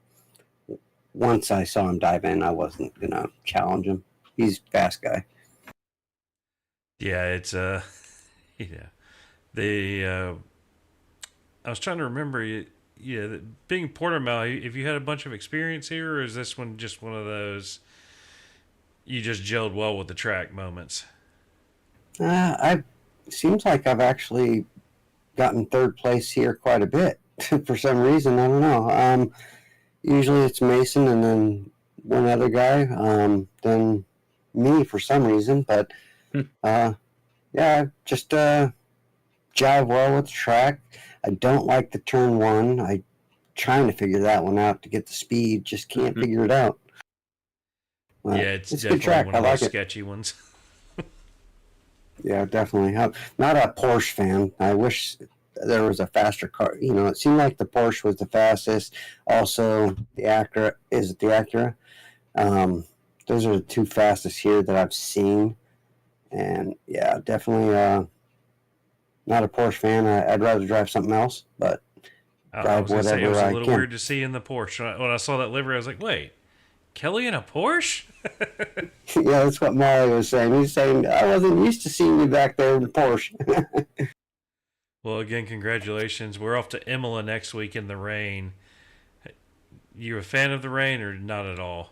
once I saw him dive in, I wasn't gonna challenge him. He's a fast guy. Yeah, it's the I was trying to remember. Yeah, being Portimao, if you had a bunch of experience here, or is this one just one of those you just gelled well with the track moments? I seems like I've actually gotten third place here quite a bit for some reason. I don't know. Usually it's Mason and then one other guy, then me for some reason. But yeah, just jive well with the track. I don't like the turn one. I'm trying to figure that one out to get the speed. Just can't figure it out. But Yeah, it's a definitely good track. one I of like those it. sketchy ones. Yeah, definitely. I'm not a Porsche fan. I wish there was a faster car. It seemed like the Porsche was the fastest. Also, the Acura. Is it the Acura? Those are the two fastest here that I've seen. And yeah, definitely not a Porsche fan. I'd rather drive something else, but I drive was gonna say, it whatever was a I little can. weird to see in the Porsche. When I saw that livery, I was like, wait, Kelly in a Porsche? Yeah, that's what Molly was saying. He's saying, I wasn't used to seeing you back there in the Porsche. Well, again, congratulations. We're off to Imola next week in the rain. You a fan of the rain or not at all?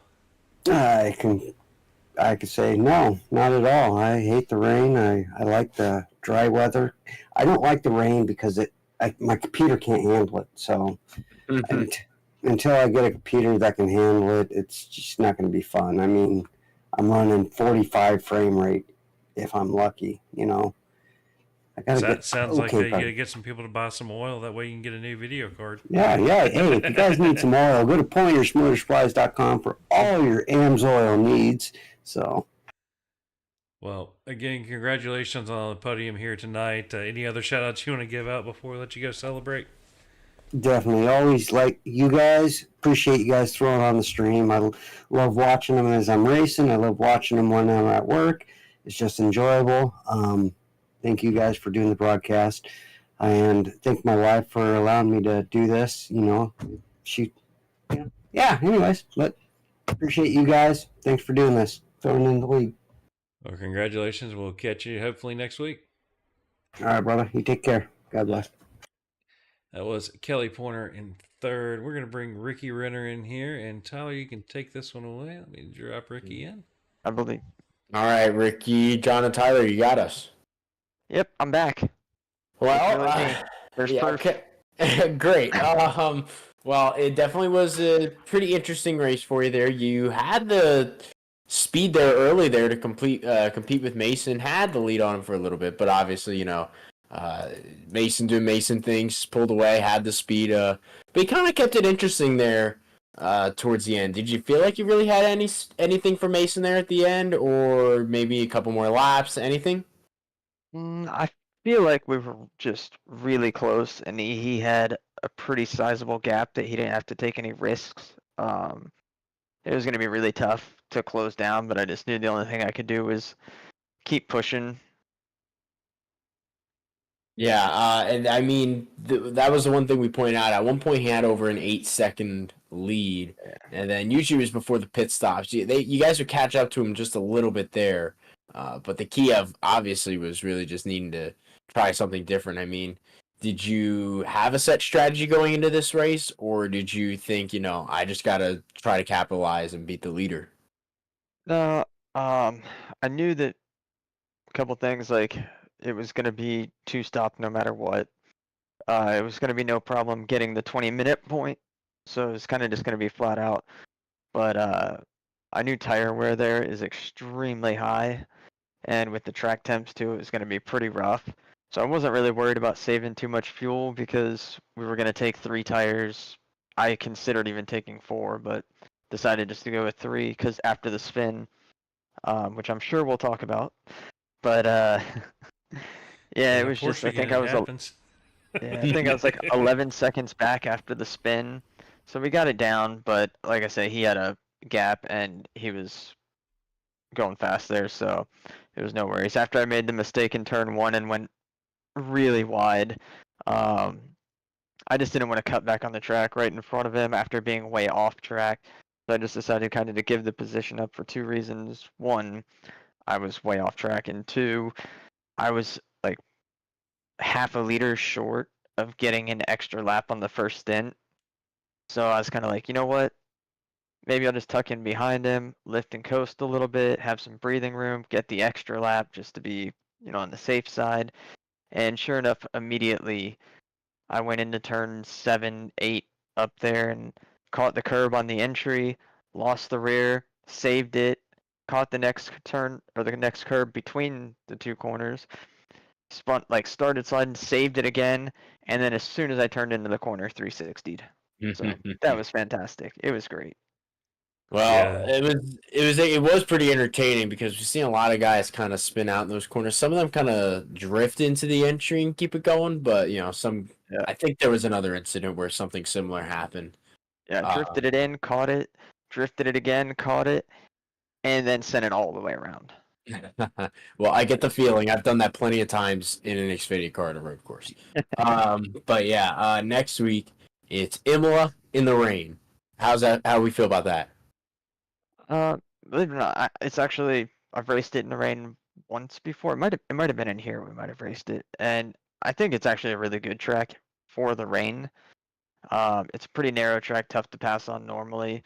I could say no, not at all. I hate the rain. I like the dry weather. I don't like the rain because my computer can't handle it. So until I get a computer that can handle it, it's just not going to be fun. I mean, I'm running 45 frame rate if I'm lucky. I gotta That get sounds like okay, you got to get some people to buy some oil. That way you can get a new video card. Yeah. Hey, if you guys need some oil, go to pointersmotorsupplies.com for all your AMS oil needs. So, Well, again, congratulations on the podium here tonight. Any other shout outs you want to give out before we let you go celebrate? definitely always like you guys. Appreciate you guys throwing on the stream. I love watching them as I'm racing. I love watching them when I'm at work. It's just enjoyable. Thank you guys for doing the broadcast. And thank my wife for allowing me to do this. Anyways, but appreciate you guys. Thanks for doing this. Throwing in the league. Well, congratulations. We'll catch you hopefully next week. All right, brother. You take care. God bless. That was Kelly Pointer in third. We're going to bring Ricky Renner in here. And Tyler, you can take this one away. Let me drop Ricky in. I believe. All right, Ricky, John, and Tyler, you got us. Yep, I'm back. Well, Really me. There's proof. okay. Great. Well, it definitely was a pretty interesting race for you there. You had the speed there early there to compete with Mason. Had the lead on him for a little bit, but obviously, Mason doing Mason things, pulled away, had the speed. But he kind of kept it interesting there towards the end. Did you feel like you really had anything for Mason there at the end, or maybe a couple more laps? Anything? I feel like we were just really close, and he had a pretty sizable gap that he didn't have to take any risks. It was going to be really tough to close down, but I just knew the only thing I could do was keep pushing. Yeah, and I mean that was the one thing we pointed out. At one point, he had over an 8-second lead, and then usually it was before the pit stops. You guys would catch up to him just a little bit there, but the key of obviously was really just needing to try something different. I mean, did you have a set strategy going into this race, or did you think, I just gotta try to capitalize and beat the leader? No, I knew that a couple things like it was going to be two stop no matter what. It was going to be no problem getting the 20-minute point, so it was kind of just going to be flat out. But I knew tire wear there is extremely high, and with the track temps too, it was going to be pretty rough. So I wasn't really worried about saving too much fuel because we were going to take 3 tires. I considered even taking 4, but decided just to go with 3 because after the spin, which I'm sure we'll talk about. But yeah, it was just Porsche I think again, I it was happens. yeah, I think I was like 11 seconds back after the spin. So we got it down, but like I said, he had a gap and he was going fast there, so it was no worries. After I made the mistake in turn 1 and went really wide, um, I just didn't want to cut back on the track right in front of him after being way off track. So I just decided kind of to give the position up for 2 reasons. One, I was way off track, and 2, I was like half a liter short of getting an extra lap on the first stint. So I was kind of like, you know what? Maybe I'll just tuck in behind him, lift and coast a little bit, have some breathing room, get the extra lap just to be, on the safe side. And sure enough, immediately I went into turn 7, 8 up there and caught the curb on the entry, lost the rear, saved it, caught the next turn or the next curb between the 2 corners, started sliding, saved it again, and then as soon as I turned into the corner, 360'd. So that was fantastic. It was great. Well, Yeah. it was pretty entertaining because we've seen a lot of guys kind of spin out in those corners. Some of them kind of drift into the entry and keep it going, but some. Yeah. I think there was another incident where something similar happened. Yeah, drifted it in, caught it, drifted it again, caught it, and then sent it all the way around. Well, I get the feeling. I've done that plenty of times in an Xfinity car on a road course. But yeah, next week it's Imola in the rain. How's that? How we feel about that? Believe it or not, it's actually I've raced it in the rain once before. It might have been in here. We might have raced it, and I think it's actually a really good track for the rain. It's a pretty narrow track, tough to pass on normally,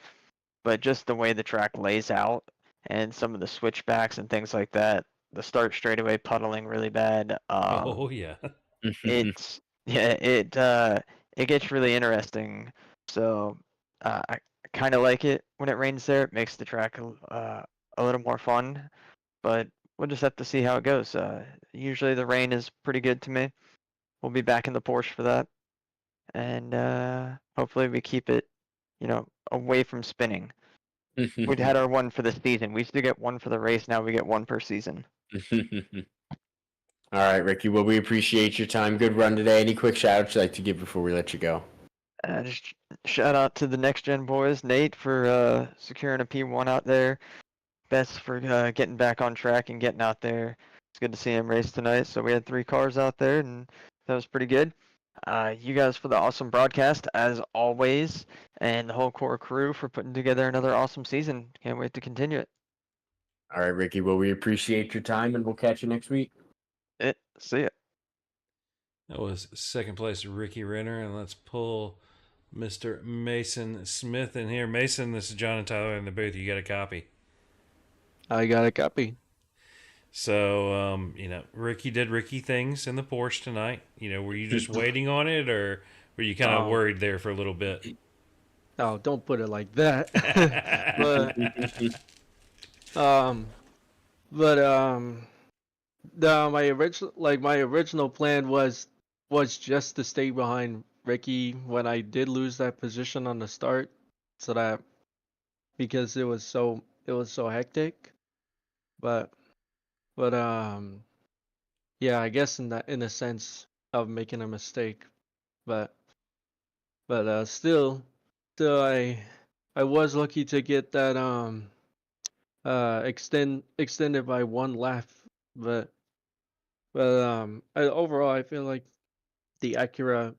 but just the way the track lays out and some of the switchbacks and things like that, the start straightaway puddling really bad. Oh yeah. It's yeah, it gets really interesting. So I kind of like it when it rains there. It makes the track a little more fun, but we'll just have to see how it goes. Usually the rain is pretty good to me. We'll be back in the Porsche for that, and hopefully we keep it, away from spinning. We'd had our one for the season. We used to get one for the race. Now we get one per season. All right, Ricky. Well, we appreciate your time. Good run today. Any quick shout outs you'd like to give before we let you go? Just shout out to the next gen boys, Nate for securing a P1 out there. Best for getting back on track and getting out there. It's good to see him race tonight. So we had 3 cars out there, and that was pretty good. You guys for the awesome broadcast as always, and the whole core crew for putting together another awesome season. Can't wait to continue it. All right, Ricky. Well, we appreciate your time, and we'll catch you next week. See ya. That was second place Ricky Renner, and let's pull Mr. Mason Smith in here. Mason, this is John and Tyler in the booth. You got a copy. I got a copy. So, Ricky did Ricky things in the Porsche tonight. Were you just waiting on it, or were you kind of worried there for a little bit? Oh, don't put it like that. My original plan was just to stay behind Ricky when I did lose that position on the start, so that because it was so hectic. But yeah, I guess in a sense of making a mistake, but still I was lucky to get that extended by one lap, but overall I feel like the Acura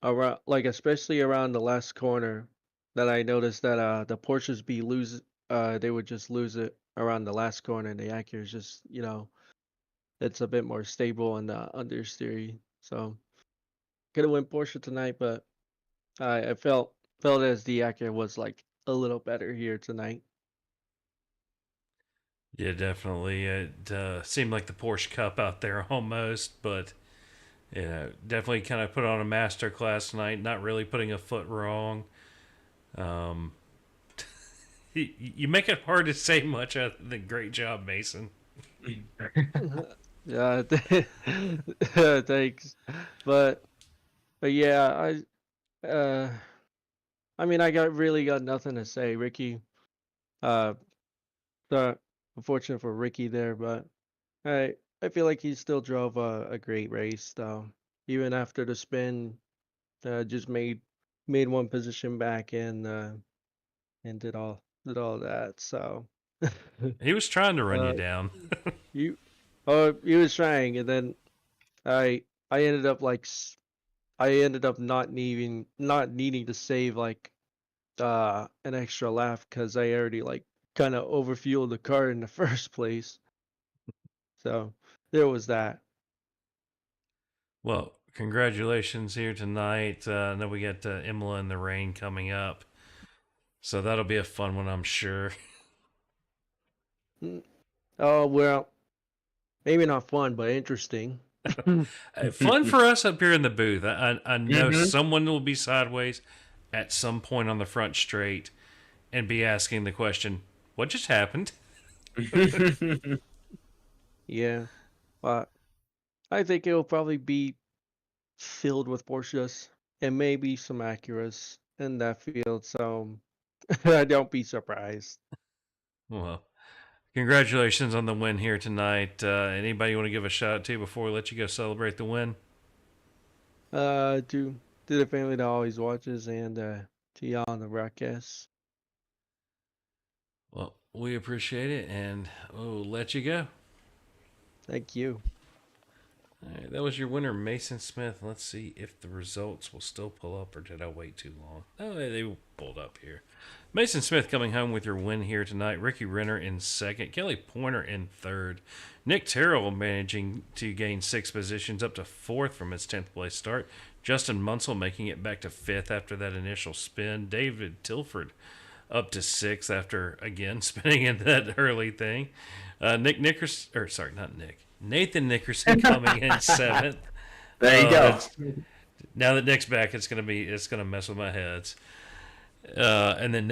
around, like especially around the last corner, that I noticed that the Porsches they would just lose it around the last corner, and the Acura is just, it's a bit more stable on the understeer. So could have went Porsche tonight, but I felt as the Acura was like a little better here tonight. Yeah, definitely. It seemed like the Porsche Cup out there almost, but definitely kind of put on a master class tonight. Not really putting a foot wrong. You make it hard to say much other than great job, Mason. Yeah, thanks. But yeah, I mean, I really got nothing to say. Ricky, uh, unfortunate for Ricky there, but I feel like he still drove a great race though. Even after the spin, just made one position back and did all that. So He was trying to run you uh, down. you he was trying, and then I ended up not needing to save like an extra lap because I already like kind of overfueled the car in the first place. So there was that. Well, congratulations here tonight. I know we got Imola in the rain coming up, so that'll be a fun one, I'm sure. Oh well, maybe not fun, but interesting. Fun for us up here in the booth. I know Mhm. someone will be sideways at some point on the front straight and be asking the question, "What just happened?" Yeah, but I think it'll probably be filled with Porsches and maybe some Acuras in that field. So don't be surprised. Well, congratulations on the win here tonight. Anybody you want to give a shout out to before we let you go celebrate the win? To the family that always watches and to y'all on the broadcast. Well, we appreciate it, and we'll let you go. Thank you. All right, that was your winner, Mason Smith. Let's see if the results will still pull up, or did I wait too long? Oh, they pulled up here. Mason Smith coming home with your win here tonight. Ricky Renner in second. Kelly Pointer in third. Nick Terrell managing to gain 6 positions up to 4th from his 10th place start. Justin Munsell making it back to 5th after that initial spin. David Tilford up to 6th after, again, spinning in that early thing. Nathan Nickerson coming in 7th. There you go. Now that Nick's back, it's gonna mess with my heads. And then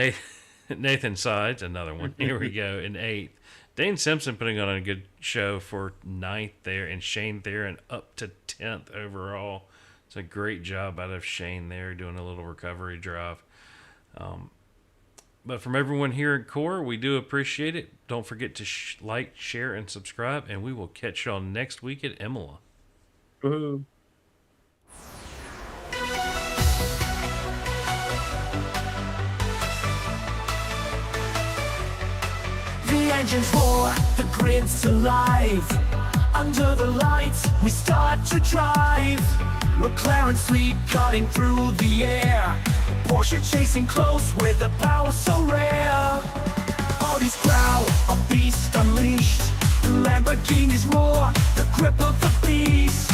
Nathan Sides, another one. Here we go in 8th. Dane Simpson putting on a good show for 9th there, and Shane Theron up to 10th overall. It's a great job out of Shane there doing a little recovery drive. But from everyone here at Core, we do appreciate it. Don't forget to like, share, and subscribe, and we will catch y'all next week at Imola. Woohoo. The engine's roar, the grid's alive. Under the lights, we start to drive. McLaren sleep cutting through the air. Porsche chasing close with the power so rare. Audi's growl, a beast unleashed. Lamborghini's roar, the grip of the beast.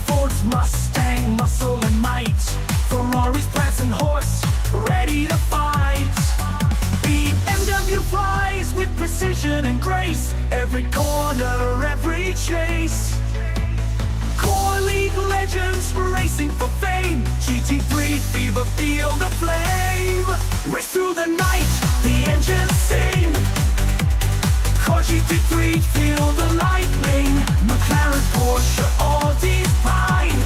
Ford's Mustang, muscle and might. Ferrari's prancing horse, ready to fight. BMW flies with precision and grace. Every corner, every chase. Core League legends racing for fame. GT3 fever, feel the flame. Race through the night, the engines sing. Core GT3, feel the lightning. McLaren, Porsche, Audi's pride.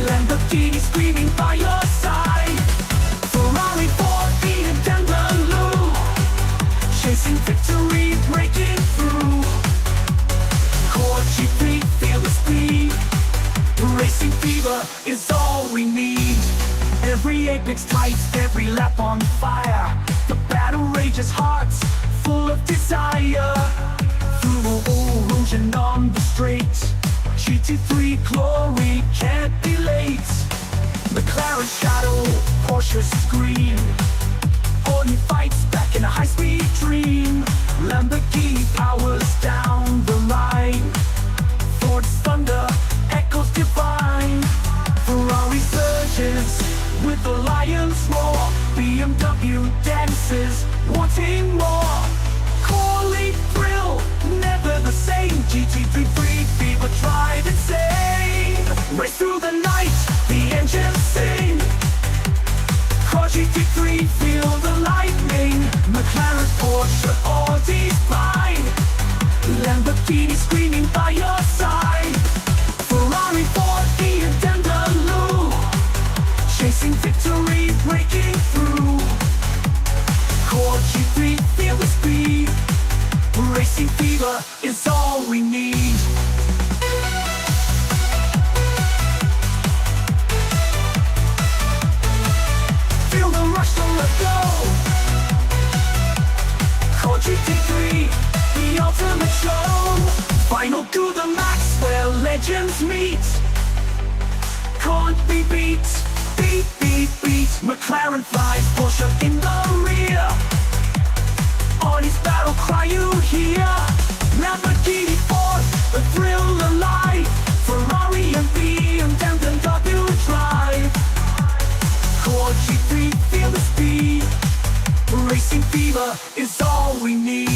Lamborghini screaming by your side. Ferrari, Ford, BMW. Chasing victory, breaking through. Core GT3, feel the fever is all we need. Every apex tight, every lap on fire. The battle rages hearts, full of desire. Through the rouge and on the straight, GT3 glory can't be late. McLaren shadow, Porsche scream. Audi fights back in a high-speed dream. Lamborghini powers down the line. Ford's thunder echoes divine. Ferrari surges with the lion's roar. BMW dances, wanting more. Corley thrill, never the same. GT3 fever, drive insane. Race through the night, the engines sing. Car GT3, feel the lightning. McLaren, Porsche, Audi's fine. Lamborghini screaming by your side. Ferrari, Ford, BMW, chasing victory, breaking through. Core G3, feel the speed. Racing fever is all we need. Feel the rush to let go. Core GT3, the ultimate show. Final to the max where legends meet. Can't be beat, beat, beat, beat. McLaren flies, Porsche in the rear. Audi's battle cry you hear. Lamborghini Ford, the thrill alive. Ferrari and BMW drive. Core G3, feel the speed. Racing fever is all we need.